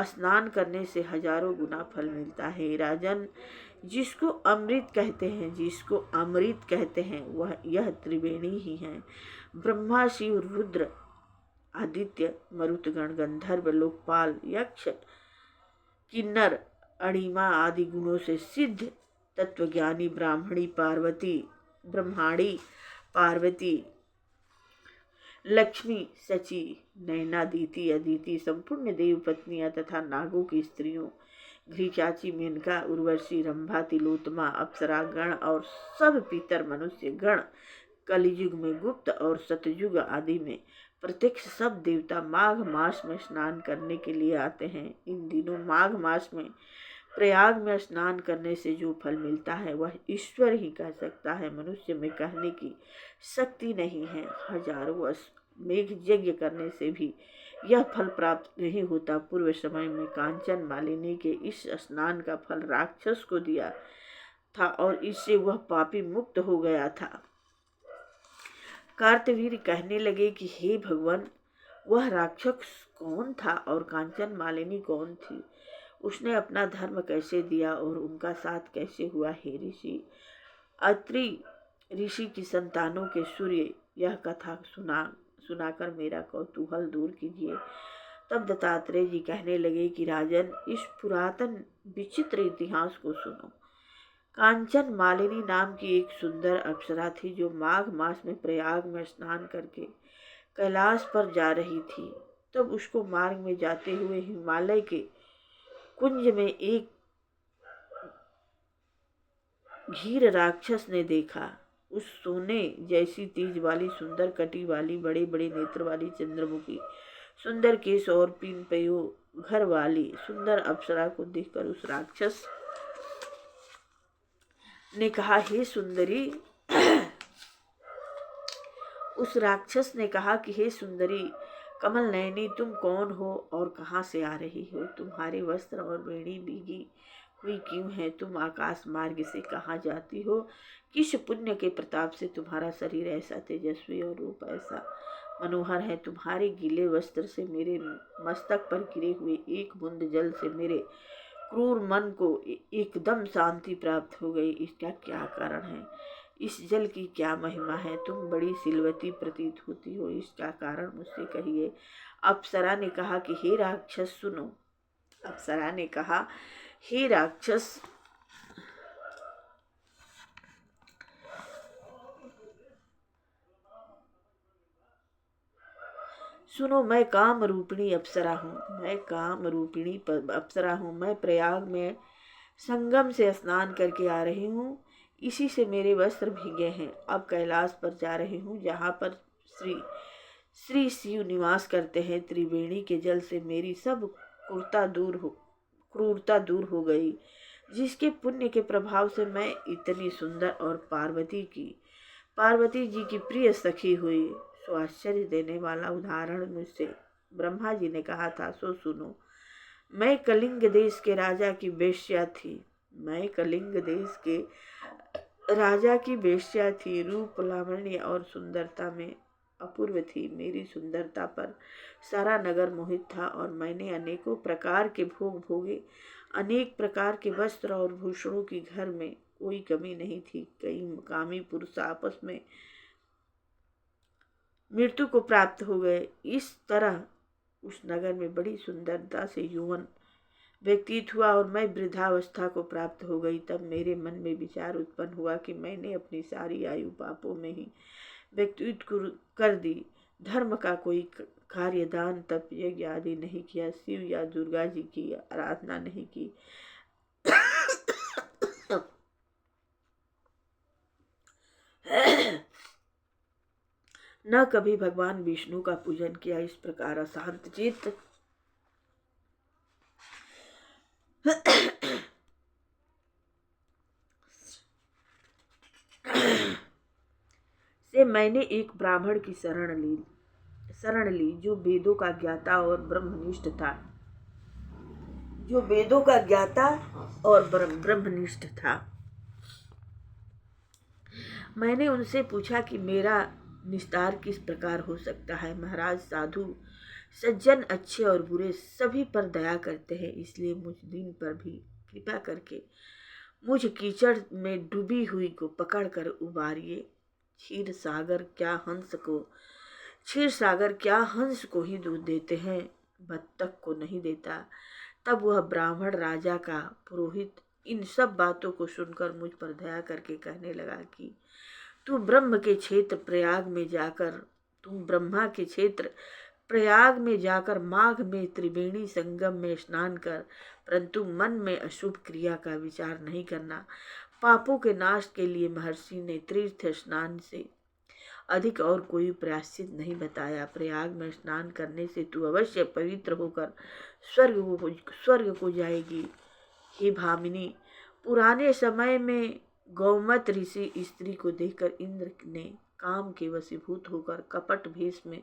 स्नान करने से हजारों गुना फल मिलता है। राजन, जिसको अमृत कहते हैं वह यह त्रिवेणी ही है। ब्रह्मा, शिव, रुद्र, आदित्य, मरुतगण, गंधर्व, लोकपाल, यक्ष, किन्नर, अणिमा आदि गुणों से सिद्ध तत्वज्ञानी ब्रह्माणी पार्वती, लक्ष्मी, सची, नैनादिति, अदिति, संपूर्ण देव पत्नियां तथा नागों की स्त्रियों, घृचाची, मेनका, उर्वशी, रंभा, तिलोत्तमा, अप्सरा गण और सब पितर मनुष्य गण, कलियुग में गुप्त और सतयुग आदि में प्रत्यक्ष सब देवता माघ मास में स्नान करने के लिए आते हैं। इन दिनों माघ मास में प्रयाग में स्नान करने से जो फल मिलता है वह ईश्वर ही कह सकता है, मनुष्य में कहने की शक्ति नहीं है। हजारों वर्ष मेघ यज्ञ करने से भी यह फल प्राप्त नहीं होता। पूर्व समय में कांचन मालिनी के इस स्नान का फल राक्षस को दिया था और इससे वह पापी मुक्त हो गया था। कार्तवीर कहने लगे कि हे भगवान, वह राक्षस कौन था और कांचन मालिनी कौन थी? उसने अपना धर्म कैसे दिया और उनका साथ कैसे हुआ? हे ऋषि, अत्रि ऋषि की संतानों के सूर्य यह कथा सुनाकर मेरा कौतूहल दूर कीजिए। तब दत्तात्रेय जी कहने लगे कि राजन, इस पुरातन विचित्र इतिहास को सुनो। कांचन मालिनी नाम की एक सुंदर अप्सरा थी जो माघ मास में प्रयाग में स्नान करके कैलाश पर जा रही थी। तब उसको मार्ग में जाते हुए हिमालय के कुंज में एक घीर राक्षस ने देखा। उस सोने जैसी तेज वाली, सुंदर कटी वाली, बड़े बड़े नेत्र वाली, चंद्रमुखी, सुंदर केश और 3 पैयों घर वाली सुंदर अप्सरा को देखकर उस राक्षस ने कहा, हे सुंदरी उस राक्षस ने कहा कि हे सुंदरी कमल नयनी, तुम कौन हो और कहाँ से आ रही हो? तुम्हारे वस्त्र और बेड़ी भीगी हुई क्यों है? तुम आकाश मार्ग से कहाँ जाती हो? किस पुण्य के प्रताप से तुम्हारा शरीर ऐसा तेजस्वी और रूप ऐसा मनोहर है? तुम्हारे गीले वस्त्र से मेरे मस्तक पर गिरे हुए एक बूंद जल से मेरे क्रूर मन को एकदम शांति प्राप्त हो गई। इसका क्या कारण है? इस जल की क्या महिमा है? तुम बड़ी सिलवती प्रतीत होती हो, इसका कारण मुझसे कहिए। अप्सरा ने कहा कि हे राक्षस सुनो। अप्सरा ने कहा, हे राक्षस, सुनो, मैं काम रूपिणी अप्सरा हूँ। मैं प्रयाग में संगम से स्नान करके आ रही हूँ। इसी से मेरे वस्त्र भीगे हैं। अब कैलाश पर जा रही हूँ, जहाँ पर श्री शिव निवास करते हैं। त्रिवेणी के जल से मेरी सब क्रूरता दूर हो गई, जिसके पुण्य के प्रभाव से मैं इतनी सुंदर और पार्वती जी की प्रिय सखी हुई। सो आश्चर्य देने वाला उदाहरण मुझसे ब्रह्मा जी ने कहा था, सो सुनो। मैं कलिंग देश के राजा की वेश्या थी। रूप, लावण्य और सुंदरता में अपूर्व थी। मेरी सुंदरता पर सारा नगर मोहित था और मैंने अनेकों प्रकार के भोग भोगे। अनेक प्रकार के वस्त्र और भूषणों की घर में कोई कमी नहीं थी। कई कामी पुरुष आपस में मृत्यु को प्राप्त हो गए। इस तरह उस नगर में बड़ी सुंदरता से यौवन व्यतीत हुआ और मैं वृद्धावस्था को प्राप्त हो गई। तब मेरे मन में विचार उत्पन्न हुआ कि मैंने अपनी सारी आयु पापों में ही व्यतीत कर दी। धर्म का कोई कार्य, दान, तप, यज्ञ आदि नहीं किया। शिव या दुर्गा जी की आराधना नहीं की। न कभी भगवान विष्णु का पूजन किया। इस प्रकार अशांत चित्त से मैंने एक ब्राह्मण की शरण ली जो वेदों का ज्ञाता और ब्रह्मनिष्ठ था। और ब्रह्मनिष्ठ था। मैंने उनसे पूछा कि मेरा निस्तार किस प्रकार हो सकता है। महाराज, साधु सज्जन अच्छे और बुरे सभी पर दया करते हैं, इसलिए मुझ दीन पर भी कृपा करके मुझ कीचड़ में डूबी हुई को पकड़ कर उबारिए। क्षीर सागर क्या हंस को ही दूध देते हैं, बत्तख को नहीं देता। तब वह ब्राह्मण राजा का पुरोहित इन सब बातों को सुनकर मुझ पर दया करके कहने लगा कि तुम ब्रह्मा के क्षेत्र प्रयाग में जाकर माघ में त्रिवेणी संगम में स्नान कर, परंतु मन में अशुभ क्रिया का विचार नहीं करना। पापों के नाश के लिए महर्षि ने तीर्थ स्नान से अधिक और कोई प्रायश्चित नहीं बताया। प्रयाग में स्नान करने से तू अवश्य पवित्र होकर स्वर्ग को जाएगी। हे भामिनी, पुराने समय में गौमत ऋषि स्त्री को देखकर इंद्र ने काम के वशीभूत होकर कपट भेष में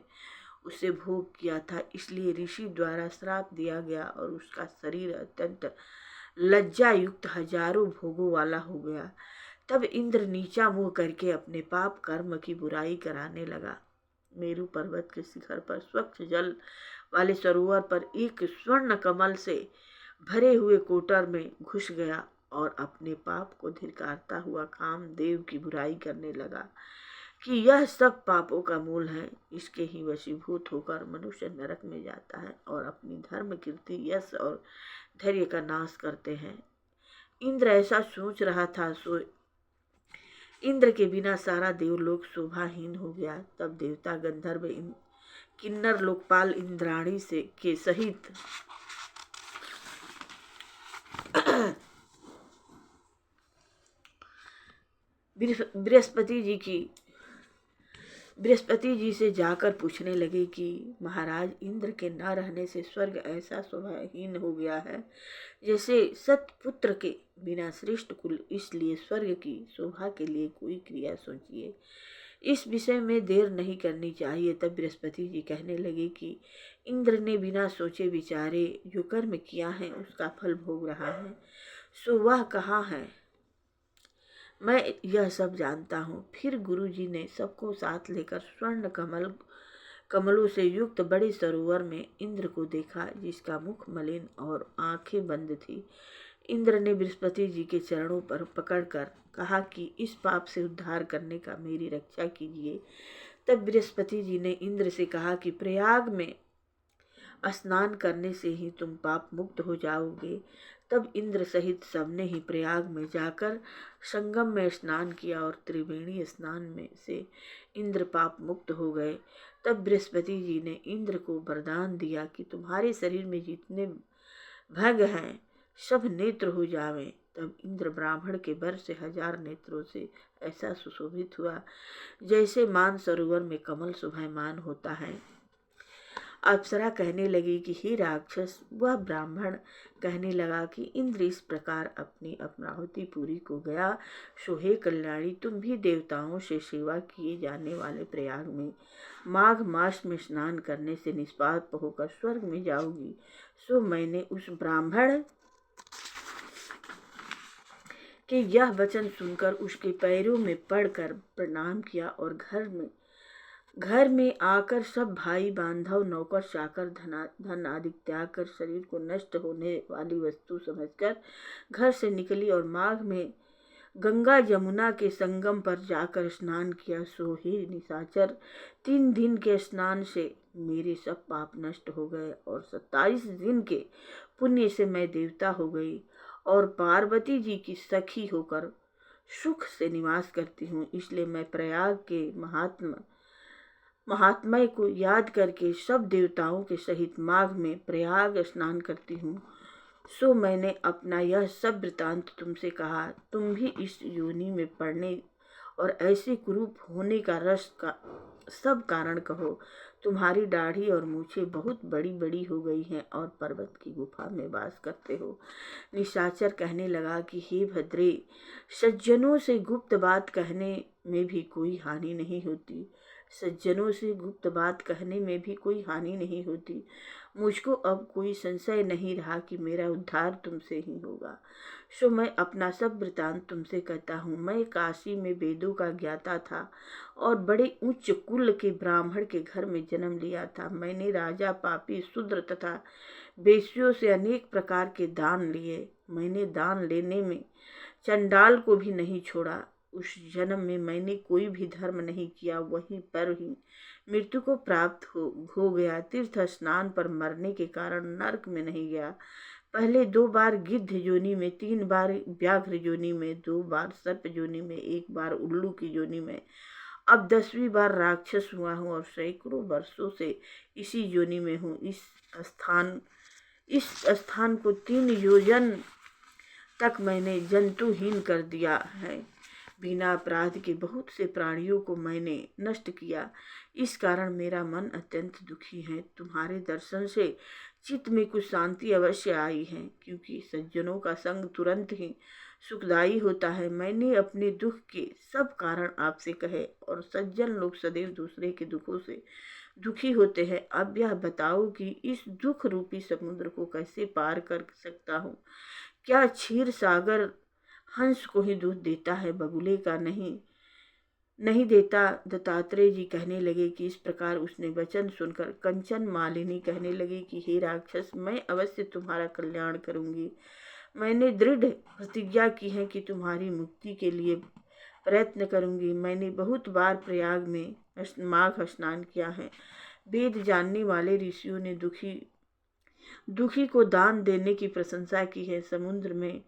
उसे भोग किया था, इसलिए ऋषि द्वारा श्राप दिया गया और उसका शरीर अत्यंत लज्जा युक्त हजारों भोगों वाला हो गया। तब इंद्र नीचा मुंह करके अपने पाप कर्म की बुराई कराने लगा। मेरु पर्वत के शिखर पर स्वच्छ जल वाले सरोवर पर एक स्वर्ण कमल से भरे हुए कोटर में घुस गया और अपने पाप को धिक्कारता हुआ कामदेव की बुराई करने लगा कि यह सब पापों का मूल है। इसके ही वशीभूत होकर मनुष्य नरक में जाता है और अपनी धर्म, कीर्ति, यश और धैर्य का नाश करते हैं। इंद्र ऐसा सोच रहा था, सो इंद्र के बिना सारा देवलोक शोभाहीन हो गया। तब देवता, गंधर्व, किन्नर, लोकपाल इंद्राणी से के सहित बृहस्पति जी से जाकर पूछने लगे कि महाराज, इंद्र के न रहने से स्वर्ग ऐसा शोभाहीन हो गया है जैसे सतपुत्र के बिना श्रेष्ठ कुल, इसलिए स्वर्ग की शोभा के लिए कोई क्रिया सोचिए। इस विषय में देर नहीं करनी चाहिए। तब बृहस्पति जी कहने लगे कि इंद्र ने बिना सोचे विचारे जो कर्म किया है उसका फल भोग रहा है, सो वह कहाँ है, मैं यह सब जानता हूँ। फिर गुरु जी ने सबको साथ लेकर स्वर्ण कमलों से युक्त बड़े सरोवर में इंद्र को देखा, जिसका मुख मलिन और आंखें बंद थी। इंद्र ने बृहस्पति जी के चरणों पर पकड़कर कहा कि इस पाप से उद्धार करने का मेरी रक्षा कीजिए। तब बृहस्पति जी ने इंद्र से कहा कि प्रयाग में स्नान करने से ही तुम पाप मुक्त हो जाओगे। तब इंद्र सहित सबने ही प्रयाग में जाकर संगम में स्नान किया और त्रिवेणी स्नान में से इंद्र पाप मुक्त हो गए। तब बृहस्पति जी ने इंद्र को वरदान दिया कि तुम्हारे शरीर में जितने भंग हैं सब नेत्र हो जावें। तब इंद्र ब्राह्मण के वर से 1000 नेत्रों से ऐसा सुशोभित हुआ जैसे मान सरोवर में कमल शोभायमान होता है। अप्सरा कहने लगी कि हे राक्षस, वह ब्राह्मण कहने लगा कि इंद्र इस प्रकार अपनी अपनाहुति पूरी को गया। सो हे कल्याणी, तुम भी देवताओं से सेवा किए जाने वाले प्रयाग में माघ मास में स्नान करने से निष्पाप होकर स्वर्ग में जाओगी। सो मैंने उस ब्राह्मण के यह वचन सुनकर उसके पैरों में पड़कर प्रणाम किया और घर में आकर सब भाई बांधव, नौकर चाकर, धन आदि त्याग कर शरीर को नष्ट होने वाली वस्तु समझकर घर से निकली और माघ में गंगा जमुना के संगम पर जाकर स्नान किया। सो हे निशाचर, 3 दिन के स्नान से मेरे सब पाप नष्ट हो गए और 27 दिन के पुण्य से मैं देवता हो गई और पार्वती जी की सखी होकर सुख से निवास करती हूँ। इसलिए मैं प्रयाग के महात्म्य को याद करके सब देवताओं के सहित माघ में प्रयाग स्नान करती हूँ। सो मैंने अपना यह सब वृतांत तुमसे कहा। तुम भी इस योनि में पड़ने और ऐसे कुरूप होने का सब कारण कहो। तुम्हारी दाढ़ी और मूछें बहुत बड़ी बड़ी हो गई हैं और पर्वत की गुफा में वास करते हो। निशाचर कहने लगा कि हे भद्रे, सज्जनों से गुप्त बात कहने में भी कोई हानि नहीं होती। सज्जनों से गुप्त बात कहने में भी कोई हानि नहीं होती। मुझको अब कोई संशय नहीं रहा कि मेरा उद्धार तुमसे ही होगा। सो मैं अपना सब वृतांत तुमसे कहता हूँ। मैं काशी में वेदों का ज्ञाता था और बड़े उच्च कुल के ब्राह्मण के घर में जन्म लिया था। मैंने राजा, पापी, शूद्र तथा वेश्यों से अनेक प्रकार के दान लिए। मैंने दान लेने में चंडाल को भी नहीं छोड़ा। उस जन्म में मैंने कोई भी धर्म नहीं किया, वहीं पर ही मृत्यु को प्राप्त हो गया। तीर्थ स्नान पर मरने के कारण नरक में नहीं गया। पहले 2 बार गिद्ध योनि में, 3 बार व्याघ्र योनि में, 2 बार सर्प योनि में, 1 बार उल्लू की योनि में, अब 10वीं बार राक्षस हुआ हूँ और सैकड़ों वर्षों से इसी योनि में हूँ। इस स्थान को 3 योजन तक मैंने जंतुहीन कर दिया है। बिना अपराध के बहुत से प्राणियों को मैंने नष्ट किया। इस कारण मेरा मन अत्यंत दुखी है। तुम्हारे दर्शन से चित्त में कुछ शांति अवश्य आई है, क्योंकि सज्जनों का संग तुरंत ही सुखदायी होता है। मैंने अपने दुख के सब कारण आपसे कहे और सज्जन लोग सदैव दूसरे के दुखों से दुखी होते हैं। अब यह बताओ कि इस दुख रूपी समुद्र को कैसे पार कर सकता हूँ। क्या क्षीर सागर हंस को ही दूध देता है, बगुले का नहीं देता। दत्तात्रेय जी कहने लगे कि इस प्रकार उसने वचन सुनकर कंचन मालिनी कहने लगी कि हे राक्षस, मैं अवश्य तुम्हारा कल्याण करूंगी। मैंने दृढ़ प्रतिज्ञा की है कि तुम्हारी मुक्ति के लिए प्रयत्न करूंगी। मैंने बहुत बार प्रयाग में माघ स्नान किया है। वेद जानने वाले ऋषियों ने दुखी को दान देने की प्रशंसा की है। समुद्र में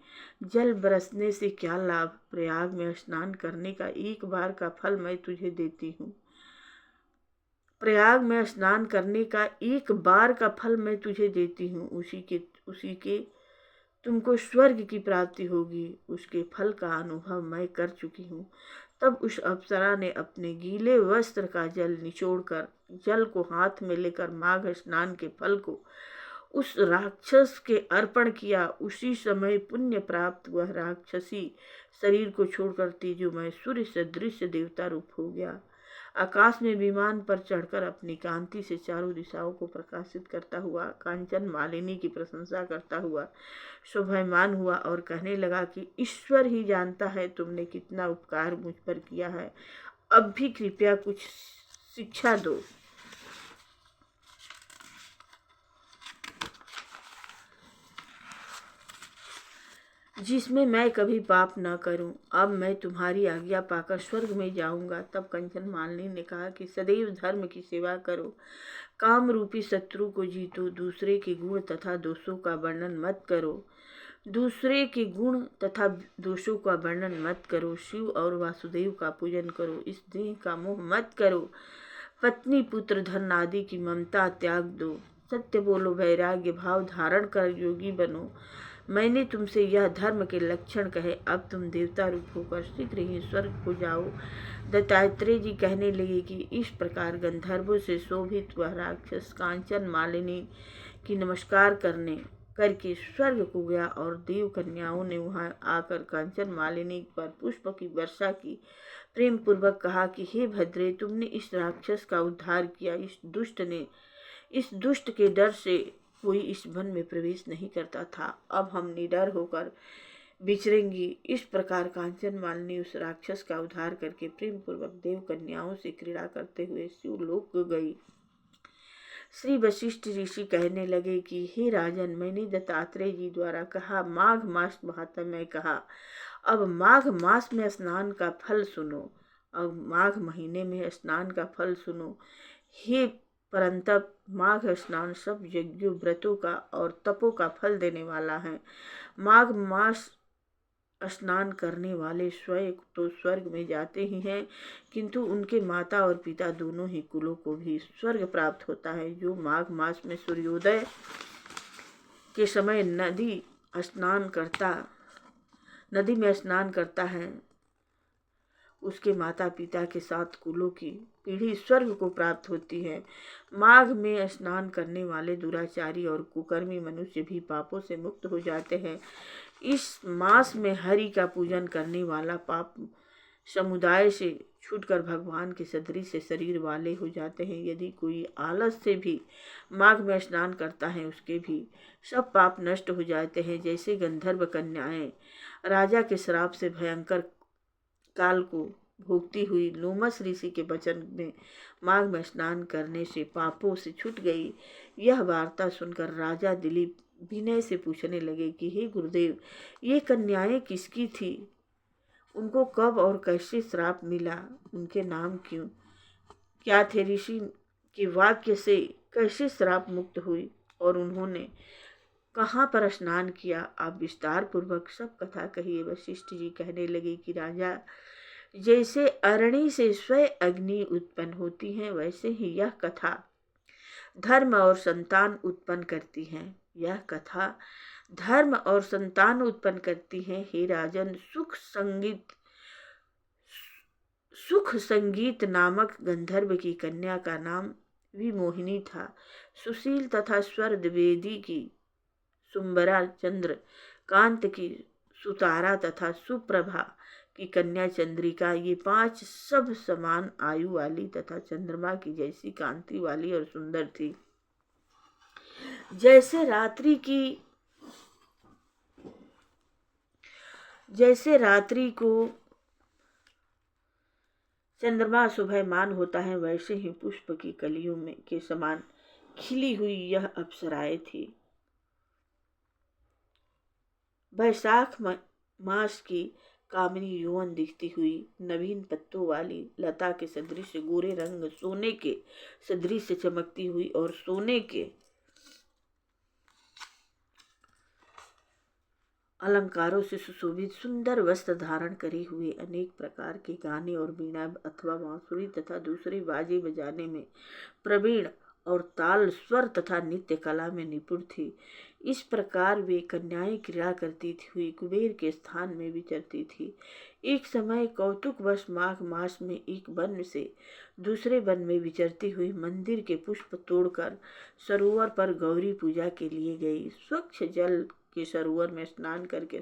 जल बरसने से क्या लाभ। प्रयाग में स्नान करने का 1 बार का फल मैं तुझे देती हूँ। प्रयाग में स्नान करने का 1 बार का फल मैं तुझे देती हूँ। उसी के तुमको स्वर्ग की प्राप्ति होगी। उसके फल का अनुभव मैं कर चुकी हूँ। तब उस अप्सरा ने अपने गीले वस्त्र का जल निचोड़कर जल को हाथ में लेकर माघ स्नान के फल को उस राक्षस के अर्पण किया। उसी समय पुण्य प्राप्त वह राक्षसी शरीर को छोड़कर तेजोमय सूर्य सदृश देवता रूप हो गया। आकाश में विमान पर चढ़कर अपनी कांति से चारों दिशाओं को प्रकाशित करता हुआ कांचन मालिनी की प्रशंसा करता हुआ शोभायमान हुआ और कहने लगा कि ईश्वर ही जानता है तुमने कितना उपकार मुझ पर किया है। अब भी कृपया कुछ शिक्षा दो जिसमें मैं कभी पाप न करूं। अब मैं तुम्हारी आज्ञा पाकर स्वर्ग में जाऊंगा। तब कंचन मालिनी ने कहा कि सदैव धर्म की सेवा करो, काम रूपी शत्रु को जीतो, दूसरे के गुण तथा दोषों का वर्णन मत करो, शिव और वासुदेव का पूजन करो, इस देह का मोह मत करो, पत्नी पुत्र धन आदि की ममता त्याग दो, सत्य बोलो, वैराग्य भाव धारण कर योगी बनो। मैंने तुमसे यह धर्म के लक्षण कहे। अब तुम देवता रूप होकर शीघ्र ही स्वर्ग को जाओ। दत्तात्रेय जी कहने लगे कि इस प्रकार गंधर्वों से शोभित वह राक्षस कांचन मालिनी की नमस्कार करके स्वर्ग को गया और देव कन्याओं ने वहां आकर कांचन मालिनी पर पुष्प की वर्षा की। प्रेम पूर्वक कहा कि हे भद्रे, तुमने इस राक्षस का उद्धार किया। इस दुष्ट के डर से कोई इस वन में प्रवेश नहीं करता था। अब हम निडर होकर विचरेंगी। इस प्रकार कांचन मालिनी उस राक्षस का उद्धार करके प्रेम पूर्वक देव कन्याओं से क्रीड़ा करते हुए शिवलोक गई। श्री वशिष्ठ ऋषि कहने लगे कि हे राजन, मैंने दत्तात्रेय जी द्वारा कहा माघ मास महात्म्य कहा। अब माघ मास में स्नान का फल सुनो। अब माघ महीने में स्नान का फल सुनो। हे परंतप, माघ स्नान सब यज्ञों, व्रतों का और तपों का फल देने वाला है। माघ मास स्नान करने वाले स्वयं तो स्वर्ग में जाते ही हैं, किंतु उनके माता और पिता दोनों ही कुलों को भी स्वर्ग प्राप्त होता है। जो माघ मास में सूर्योदय के समय नदी में स्नान करता है, उसके माता पिता के साथ कुलों की पीढ़ी स्वर्ग को प्राप्त होती है। माघ में स्नान करने वाले दुराचारी और कुकर्मी मनुष्य भी पापों से मुक्त हो जाते हैं। इस मास में हरि का पूजन करने वाला पाप समुदाय से छूटकर भगवान के सदृश शरीर वाले हो जाते हैं। यदि कोई आलस से भी माघ में स्नान करता है, उसके भी सब पाप नष्ट हो जाते हैं। जैसे गंधर्व कन्याएं राजा के श्राप से भयंकर काल को भोगती हुई लोमस ऋषि के वचन में माघ में स्नान करने से पापों से छूट गई, यह वार्ता सुनकर राजा दिलीप विनय से पूछने लगे कि हे गुरुदेव, ये कन्याएं किसकी थी? उनको कब और कैसे श्राप मिला? उनके नाम क्या थे? ऋषि के वाक्य से कैसे श्राप मुक्त हुई और उन्होंने कहाँ पर स्नान किया? आप विस्तार पूर्वक सब कथा कहिए। वशिष्ठ जी कहने लगे कि राजा, जैसे अरणि से स्वयं अग्नि उत्पन्न होती है, वैसे ही यह कथा धर्म और संतान उत्पन्न करती है। यह कथा धर्म और संतान उत्पन्न करती है। हे राजन, सुख संगीत नामक गंधर्व की कन्या का नाम विमोहिनी था। सुशील तथा स्वर द्विवेदी की सुंबरा, चंद्र कांत की सुतारा तथा सुप्रभा की कन्या चंद्रिका, ये 5 सब समान आयु वाली तथा चंद्रमा की जैसी कांति वाली और सुंदर थी। जैसे रात्रि को चंद्रमा सुबहमान होता है, वैसे ही पुष्प की कलियों में के समान खिली हुई यह अप्सराएं थी। बैसाख मास की कामिनी यौवन दिखती हुई नवीन पत्तों वाली लता के सदृश गोरे रंग, सोने के सदृश चमकती हुई और सोने के अलंकारों से सुशोभित सुंदर वस्त्र धारण करे हुए, अनेक प्रकार के गाने और वीणा अथवा बांसुरी तथा दूसरे बाजे बजाने में प्रवीण और ताल, स्वर तथा नित्य कला में निपुण थी। इस प्रकार वे कन्याएं क्रीड़ा करती हुई कुबेर के स्थान में विचरती थी। एक समय कौतुकवश माघ मास में एक वन से दूसरे वन में विचरती हुई मंदिर के पुष्प तोड़कर सरोवर पर गौरी पूजा के लिए गई। स्वच्छ जल के सरोवर में स्नान करके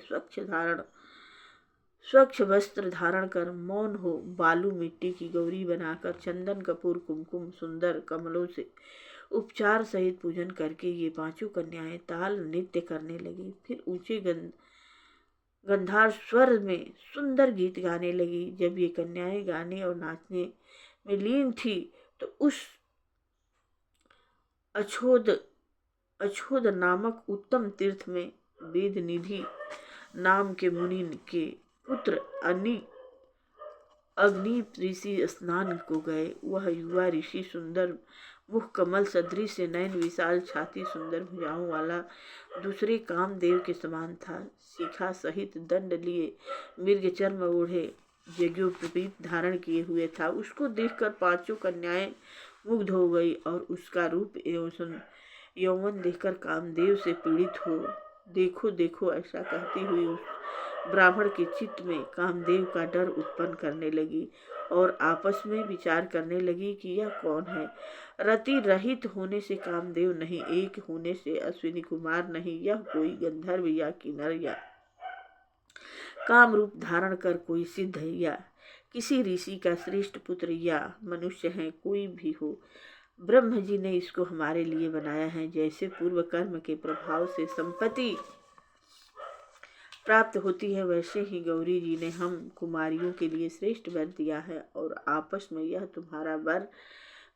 स्वच्छ वस्त्र धारण कर, मौन हो बालू मिट्टी की गौरी बनाकर चंदन कपूर कुमकुम सुंदर कमलों से उपचार सहित पूजन करके ये 5 कन्याएं ताल नृत्य करने लगी। फिर ऊंचे गंधार स्वर में सुंदर गीत गाने लगी। जब ये कन्याएं गाने और नाचने में लीन थी तो उस अछोद नामक उत्तम तीर्थ में वेद निधि नाम के मुनि के पुत्र अग्नि ऋषि स्नान को गए। वह युवा ऋषि सुंदर मुख कमल सदृश, नयन विशाल, छाती सुंदर भुजाओं वाला, दूसरे कामदेव के समान था। शिखा सहित दंड लिए, मृग चर्म ओढ़े, यज्ञोपवीत धारण किए हुए था। उसको देखकर 5 कन्याएं मुग्ध हो गई और उसका रूप एवं यौवन देखकर कामदेव से पीड़ित हो, देखो देखो ऐसा कहती हुई उस ब्राह्मण के चित्त में कामदेव का डर उत्पन्न करने लगी और आपस में विचार करने लगी कि यह कौन है। रति रहित होने से कामदेव नहीं, एक होने से अश्विनी कुमार नहीं, यह कोई गंधर्व या किन्नर या काम रूप धारण कर कोई सिद्ध या किसी ऋषि का श्रेष्ठ पुत्र या मनुष्य है, कोई भी हो। ब्रह्म जी ने इसको हमारे लिए बनाया है। जैसे पूर्व कर्म के प्रभाव से संपत्ति प्राप्त होती है, वैसे ही गौरी जी ने हम कुमारियों के लिए श्रेष्ठ वर दिया है और आपस में यह तुम्हारा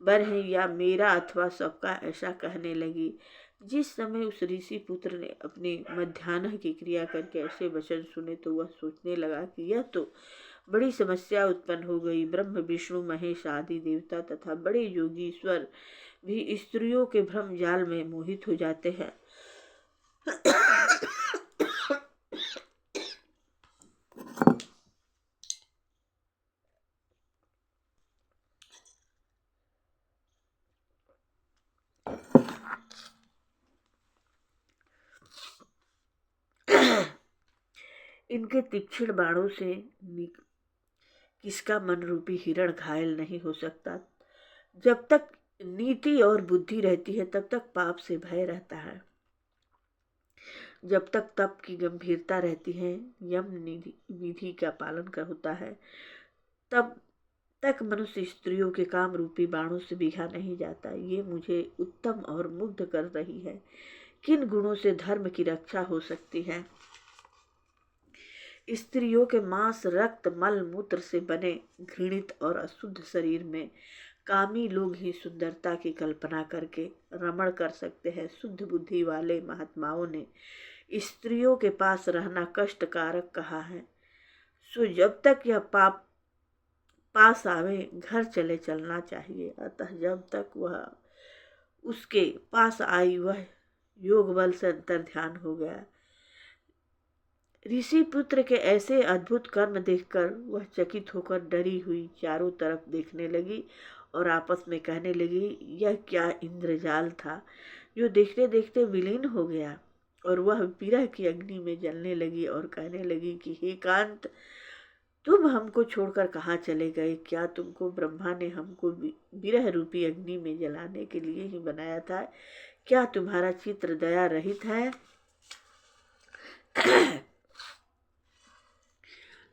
वर है या मेरा अथवा सबका, ऐसा कहने लगी। जिस समय उस ऋषि पुत्र ने अपने मध्याह्न की क्रिया करके ऐसे वचन सुने तो वह सोचने लगा कि यह तो बड़ी समस्या उत्पन्न हो गई। ब्रह्म विष्णु महेश आदि देवता तथा बड़े योगीश्वर भी स्त्रियों के भ्रम जाल में मोहित हो जाते हैं। इनके तीक्ष्ण बाणों से किसका मन रूपी हिरण घायल नहीं हो सकता। जब तक नीति और बुद्धि रहती है तब तक पाप से भय रहता है। जब तक तप की गंभीरता रहती है, यम विधि का पालन कर होता है, तब तक मनुष्य स्त्रियों के काम रूपी बाणों से बिखा नहीं जाता। ये मुझे उत्तम और मुग्ध कर रही है। किन गुणों से धर्म की रक्षा हो सकती है? स्त्रियों के मांस, रक्त, मल मूत्र से बने घृणित और अशुद्ध शरीर में कामी लोग ही सुंदरता की कल्पना करके रमण कर सकते हैं। शुद्ध बुद्धि वाले महात्माओं ने स्त्रियों के पास रहना कष्टकारक कहा है। सो जब तक यह पाप पास आवे घर चले चलना चाहिए। अतः जब तक वह उसके पास आई वह योग बल से अंतर ध्यान हो गया। ऋषि पुत्र के ऐसे अद्भुत कर्म देखकर वह चकित होकर डरी हुई चारों तरफ देखने लगी और आपस में कहने लगी, यह क्या इंद्रजाल था जो देखते देखते विलीन हो गया। और वह विरह की अग्नि में जलने लगी और कहने लगी कि हे कांत, तुम हमको छोड़कर कहाँ चले गए? क्या तुमको ब्रह्मा ने हमको विरह रूपी अग्नि में जलाने के लिए ही बनाया था? क्या तुम्हारा चित्र दया रहित है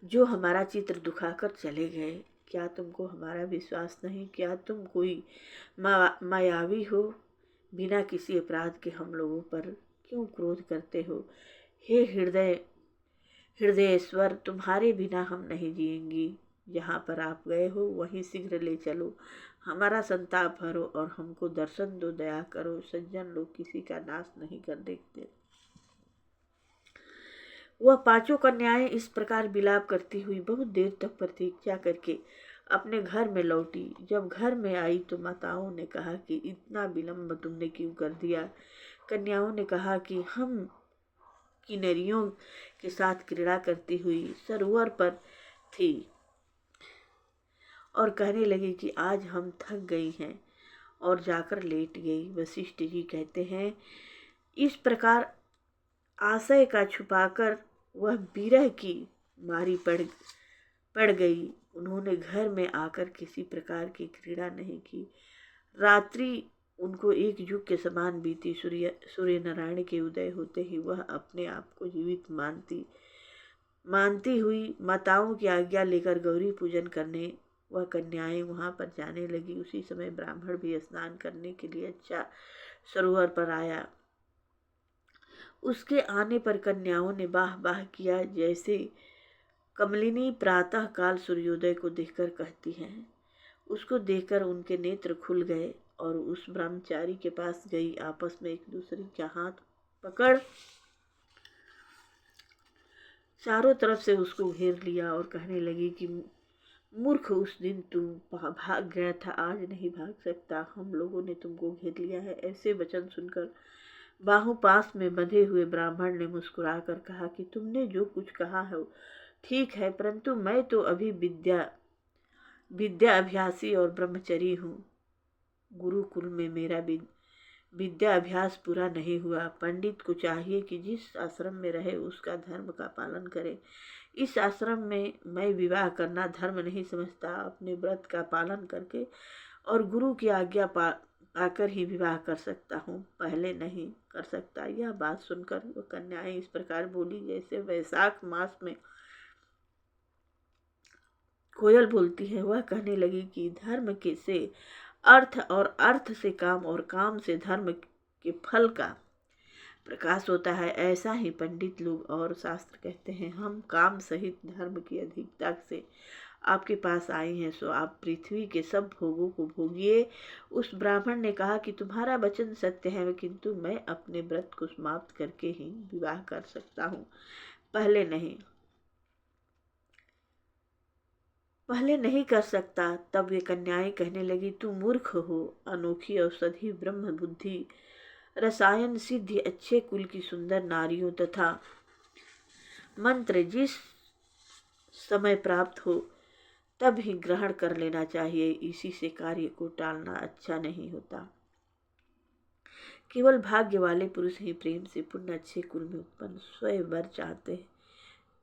जो हमारा चित्र दुखाकर चले गए? क्या तुमको हमारा विश्वास नहीं? क्या तुम कोई मायावी हो? बिना किसी अपराध के हम लोगों पर क्यों क्रोध करते हो? हे हृदयेश्वर, तुम्हारे बिना हम नहीं जिएंगी। जहाँ पर आप गए हो वहीं शीघ्र ले चलो। हमारा संताप हरो और हमको दर्शन दो, दया करो। सज्जन लोग किसी का नाश नहीं कर देखते। वह पांचों कन्याएं इस प्रकार विलाप करती हुई बहुत देर तक प्रतीक्षा करके अपने घर में लौटी। जब घर में आई तो माताओं ने कहा कि इतना विलम्ब तुमने क्यों कर दिया? कन्याओं ने कहा कि हम किन्नरियों के साथ क्रीड़ा करती हुई सरोवर पर थी और कहने लगी कि आज हम थक गई हैं और जाकर लेट गई। वशिष्ठ जी कहते हैं, इस प्रकार आशय का छुपाकर वह विरह की मारी पड़ गई। उन्होंने घर में आकर किसी प्रकार की क्रीड़ा नहीं की। रात्रि उनको एक युग के समान बीती। सूर्य नारायण के उदय होते ही वह अपने आप को जीवित मानती हुई माताओं की आज्ञा लेकर गौरी पूजन करने वह कन्याएं वहां पर जाने लगी। उसी समय ब्राह्मण भी स्नान करने के लिए अच्छा सरोवर पर आया। उसके आने पर कन्याओं ने वाह वाह किया। जैसे कमलिनी प्रातः काल सूर्योदय को देखकर कहती हैं, उसको देखकर उनके नेत्र खुल गए और उस ब्रह्मचारी के पास गई। आपस में एक दूसरे का हाथ पकड़ चारों तरफ से उसको घेर लिया और कहने लगी कि मूर्ख, उस दिन तू भाग गया था, आज नहीं भाग सकता। हम लोगों ने तुमको घेर लिया है। ऐसे वचन सुनकर बाहु पास में बंधे हुए ब्राह्मण ने मुस्कुराकर कहा कि तुमने जो कुछ कहा है ठीक है, परंतु मैं तो अभी विद्या अभ्यासी और ब्रह्मचरी हूँ। गुरुकुल में मेरा विद्या अभ्यास पूरा नहीं हुआ। पंडित को चाहिए कि जिस आश्रम में रहे उसका धर्म का पालन करे। इस आश्रम में मैं विवाह करना धर्म नहीं समझता। अपने व्रत का पालन करके और गुरु की आज्ञा पाकर ही विवाह कर सकता हूँ, पहले नहीं कर सकता। यह बात सुनकर वह कन्याएं इस प्रकार बोली जैसे वैशाख मास में कोयल बोलती है। वह कहने लगी कि धर्म के से अर्थ और अर्थ से काम और काम से धर्म के फल का प्रकाश होता है। ऐसा ही पंडित लोग और शास्त्र कहते हैं। हम काम सहित धर्म की अधिकता से आपके पास आए हैं, सो आप पृथ्वी के सब भोगों को भोगिए। उस ब्राह्मण ने कहा कि तुम्हारा वचन सत्य है, किंतु मैं अपने व्रत को समाप्त करके ही विवाह कर सकता हूँ, पहले नहीं कर सकता। तब वे कन्याएं कहने लगी, तू मूर्ख हो। अनोखी औषधि ब्रह्म बुद्धि रसायन सिद्धि अच्छे कुल की सुंदर नारियों तथा मंत्र जिस समय प्राप्त हो तब ही ग्रहण कर लेना चाहिए। इसी से कार्य को टालना अच्छा नहीं होता। केवल भाग्य वाले पुरुष ही प्रेम से पुण्य अच्छे कुल में उत्पन्न स्वयं वर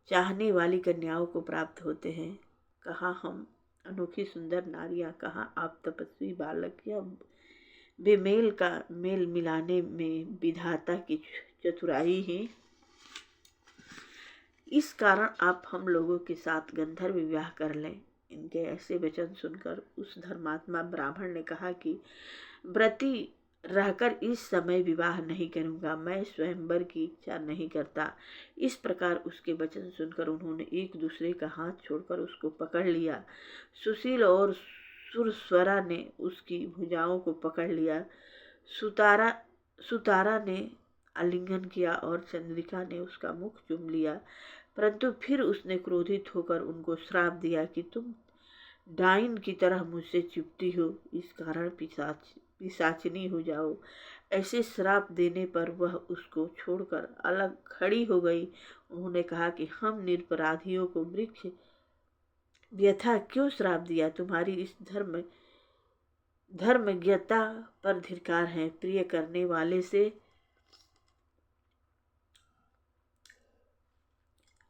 चाहने वाली कन्याओं को प्राप्त होते हैं। कहाँ हम अनोखी सुंदर नारियां, कहाँ आप तपस्वी बालक। या बेमेल का मेल मिलाने में विधाता की चतुराई है। इस कारण आप हम लोगों के साथ गंधर्व विवाह कर लें। इनके ऐसे वचन सुनकर उस धर्मात्मा ब्राह्मण ने कहा कि व्रती रहकर इस समय विवाह नहीं करूंगा, मैं स्वयंवर की इच्छा नहीं करता। इस प्रकार उसके वचन सुनकर उन्होंने एक दूसरे का हाथ छोड़कर उसको पकड़ लिया। सुशील और सुरस्वरा ने उसकी भुजाओं को पकड़ लिया। सुतारा ने आलिंगन किया और चंद्रिका ने उसका मुख चूम लिया। परंतु फिर उसने क्रोधित होकर उनको श्राप दिया कि तुम डाइन की तरह मुझसे चिपटी हो, इस कारण पिशाचिनी हो जाओ। ऐसे श्राप देने पर वह उसको छोड़कर अलग खड़ी हो गई। उन्होंने कहा कि हम निरपराधियों को वृक्ष व्यथा क्यों श्राप दिया? तुम्हारी इस धर्मज्ञता पर धिक्कार है। प्रिय करने वाले से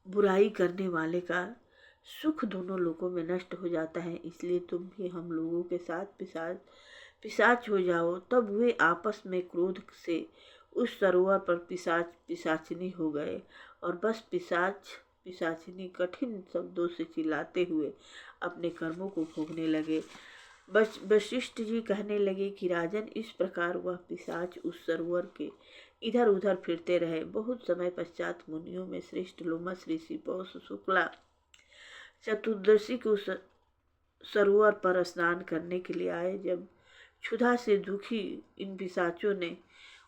बुराई करने वाले का सुख दोनों लोगों में नष्ट हो जाता है। इसलिए तुम भी हम लोगों के साथ पिशाच हो जाओ। तब वे आपस में क्रोध से उस सरोवर पर पिशाचिनी हो गए और बस पिशाचिनी कठिन शब्दों से चिल्लाते हुए अपने कर्मों को भोगने लगे। वशिष्ठ जी कहने लगे कि राजन, इस प्रकार वह पिशाच उस सरोवर के इधर उधर फिरते रहे। बहुत समय पश्चात मुनियों में श्रेष्ठ लोमस ऋषि पौष शुक्ला चतुर्दशी को सरोवर पर स्नान करने के लिए आए। जब क्षुधा से दुखी इन पिशाचों ने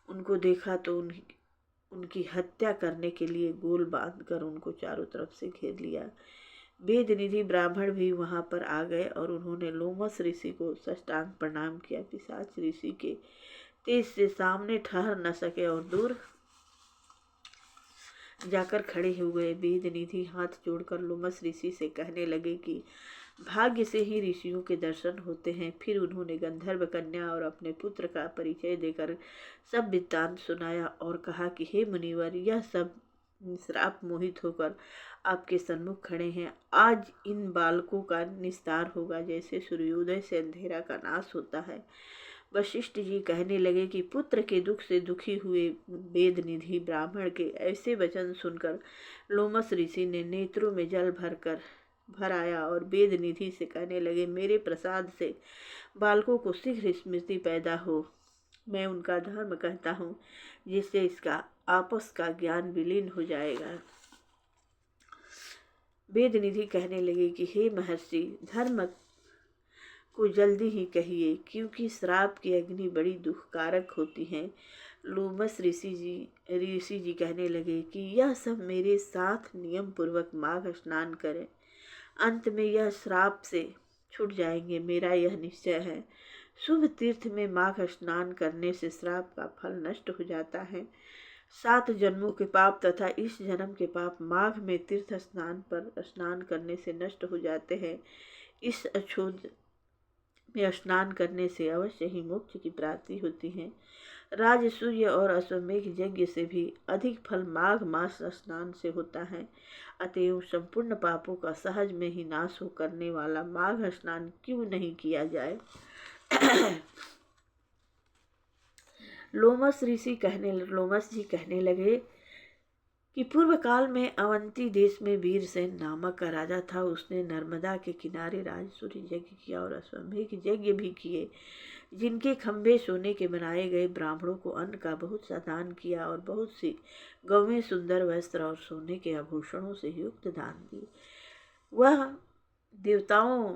उनको देखा तो उनकी हत्या करने के लिए गोल बांधकर उनको चारों तरफ से घेर लिया। वेद निधि ब्राह्मण भी वहां पर आ गए और उन्होंने लोमस ऋषि को साष्टांग प्रणाम किया। पिशाच ऋषि के तेज से सामने ठहर न सके और दूर जाकर खड़े हुए। वेद निधि हाथ जोड़कर लोमस ऋषि से कहने लगे कि भाग्य से ही ऋषियों के दर्शन होते हैं। फिर उन्होंने गंधर्व कन्या और अपने पुत्र का परिचय देकर सब वृत्तांत सुनाया और कहा कि हे मुनिवर, यह सब श्राप मोहित होकर आपके सन्मुख खड़े हैं। आज इन बालकों का निस्तार होगा, जैसे सूर्योदय से अंधेरा का नाश होता है। वशिष्ठ जी कहने लगे कि पुत्र के दुख से दुखी हुए वेद निधि ब्राह्मण के ऐसे वचन सुनकर लोमस ऋषि ने नेत्रों में जल भर आया और वेद निधि से कहने लगे, मेरे प्रसाद से बालकों को शीघ्र स्मृति पैदा हो। मैं उनका धर्म कहता हूँ, जिससे इसका आपस का ज्ञान विलीन हो जाएगा। वेद निधि कहने लगे कि हे महर्षि, धर्म को जल्दी ही कहिए, क्योंकि श्राप की अग्नि बड़ी दुखकारक होती है। लोमस ऋषि जी कहने लगे कि यह सब मेरे साथ नियम पूर्वक माघ स्नान करें, अंत में यह श्राप से छूट जाएंगे, मेरा यह निश्चय है। शुभ तीर्थ में माघ स्नान करने से श्राप का फल नष्ट हो जाता है। 7 जन्मों के पाप तथा इस जन्म के पाप माघ में तीर्थ स्थान पर स्नान करने से नष्ट हो जाते हैं। इस अछोद में स्नान करने से अवश्य ही मोक्ष की प्राप्ति होती है। राजसूय और अश्वमेघ यज्ञ से भी अधिक फल माघ मास स्नान से होता है। अतएव संपूर्ण पापों का सहज में ही नाश हो करने वाला माघ स्नान क्यों नहीं किया जाए। लोमस जी कहने लगे कि पूर्व काल में अवंती देश में वीरसेन नामक का राजा था। उसने नर्मदा के किनारे राजसूय यज्ञ किया और अश्वमेघ यज्ञ भी किए, जिनके खंभे सोने के बनाए गए। ब्राह्मणों को अन्न का बहुत सा दान किया और बहुत सी गौवें, सुंदर वस्त्र और सोने के आभूषणों से युक्त दान दिए। वह देवताओं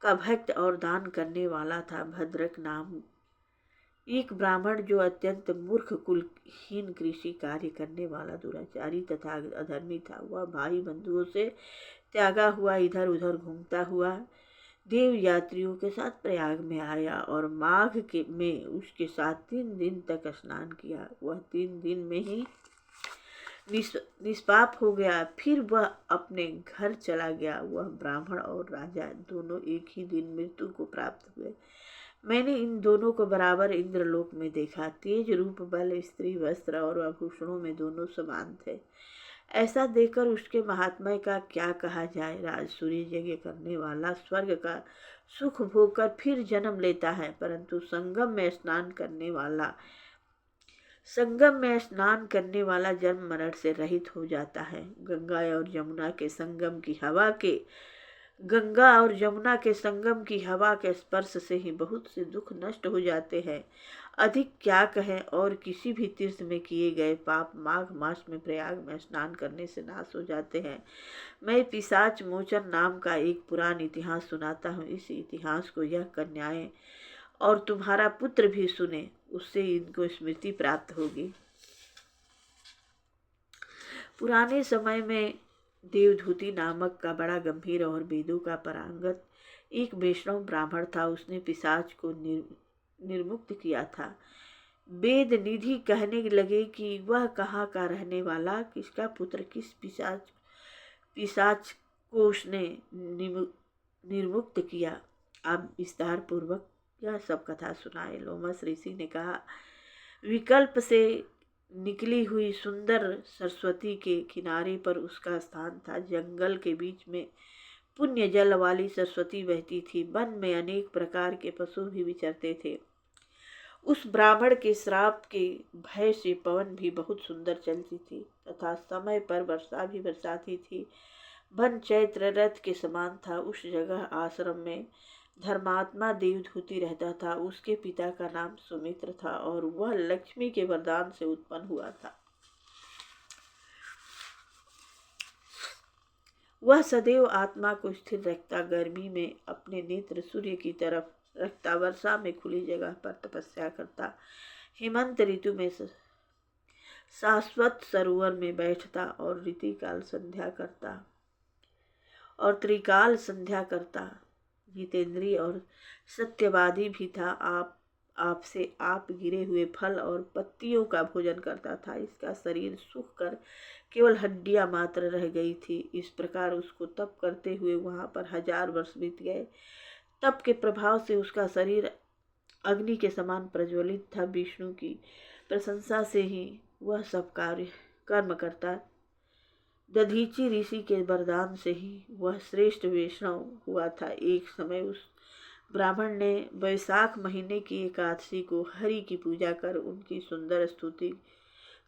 का भक्त और दान करने वाला था। भद्रक नाम एक ब्राह्मण, जो अत्यंत मूर्ख, कुलहीन, कृषि कार्य करने वाला, दुराचारी तथा अधर्मी था, वह भाई बंधुओं से त्यागा हुआ इधर उधर घूमता हुआ देव यात्रियों के साथ प्रयाग में आया और माघ में उसके साथ 3 दिन तक स्नान किया। वह 3 दिन में ही निष्पाप हो गया। फिर वह अपने घर चला गया। वह ब्राह्मण और राजा दोनों एक ही दिन मृत्यु को प्राप्त हुए। मैंने इन दोनों को बराबर इंद्रलोक में देखा। तेज, रूप, बल, स्त्री, वस्त्र और आभूषणों में दोनों समान थे। ऐसा देखकर उसके महात्म्य का क्या कहा जाए। राजसूय यज्ञ करने वाला स्वर्ग का सुख भोग कर फिर जन्म लेता है, परंतु संगम में स्नान करने वाला संगम में स्नान करने वाला जन्म मरण से रहित हो जाता है। गंगा और यमुना के संगम की हवा के स्पर्श से ही बहुत से दुख नष्ट हो जाते हैं। अधिक क्या कहें, और किसी भी तीर्थ में किए गए पाप माघ मास में प्रयाग में स्नान करने से नाश हो जाते हैं। मैं पिशाच मोचन नाम का एक पुरान इतिहास सुनाता हूँ। इस इतिहास को यह कन्याएं और तुम्हारा पुत्र भी सुने, उससे इनको स्मृति प्राप्त होगी। पुराने समय में देवधूति नामक का बड़ा गंभीर और वेदों का पारंगत एक वैष्णव ब्राह्मण था। उसने पिशाच को निर्मुक्त किया था। वेद निधि कहने लगे कि वह कहाँ का रहने वाला, किसका पुत्र, किस पिशाच को उसने निर्मुक्त किया। अब विस्तार पूर्वक यह सब कथा सुनाए। लोमस ऋषि ने कहा, विकल्प से निकली हुई सुंदर सरस्वती के किनारे पर उसका स्थान था। जंगल के बीच में पुण्य जल वाली सरस्वती बहती थी। वन में अनेक प्रकार के पशु भी विचरते थे। उस ब्राह्मण के श्राप के भय से पवन भी बहुत सुंदर चलती थी तथा समय पर वर्षा भी बरसाती थी। वन चैत्र रथ के समान था। उस जगह आश्रम में धर्मात्मा देवधूति रहता था। उसके पिता का नाम सुमित्र था और वह लक्ष्मी के वरदान से उत्पन्न हुआ था। वह सदैव आत्मा को स्थिर रखता, गर्मी में अपने नेत्र सूर्य की तरफ रखता, वर्षा में खुली जगह पर तपस्या करता, हेमंत ऋतु में शाश्वत सरोवर में बैठता और ऋतिकाल संध्या करता और त्रिकाल संध्या करता। जितेंद्रिय और सत्यवादी भी था। आपसे आप गिरे हुए फल और पत्तियों का भोजन करता था। इसका शरीर सूख कर केवल हड्डियां मात्र रह गई थी। इस प्रकार उसको तप करते हुए वहां पर 1000 वर्ष बीत गए। तप के प्रभाव से उसका शरीर अग्नि के समान प्रज्वलित था। विष्णु की प्रशंसा से ही वह सब कर्म करता। दधीची ऋषि के वरदान से ही वह श्रेष्ठ वैष्णव हुआ था। एक समय उस ब्राह्मण ने वैशाख महीने की एकादशी को हरि की पूजा कर उनकी सुंदर स्तुति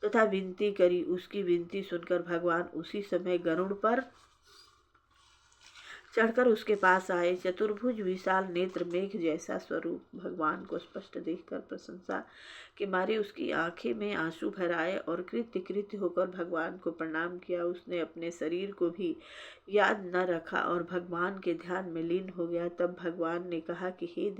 तथा विनती करी। उसकी विनती सुनकर भगवान उसी समय गरुड़ पर चढ़कर उसके पास आए। चतुर्भुज विशाल नेत्र मेघ जैसा स्वरूप भगवान को स्पष्ट देखकर प्रशंसा के मारे उसकी आंखें में आंसू भर आए और कृत्य होकर भगवान को प्रणाम किया। उसने अपने शरीर को भी याद न रखा और भगवान के ध्यान में लीन हो गया। तब भगवान ने कहा कि हे देव,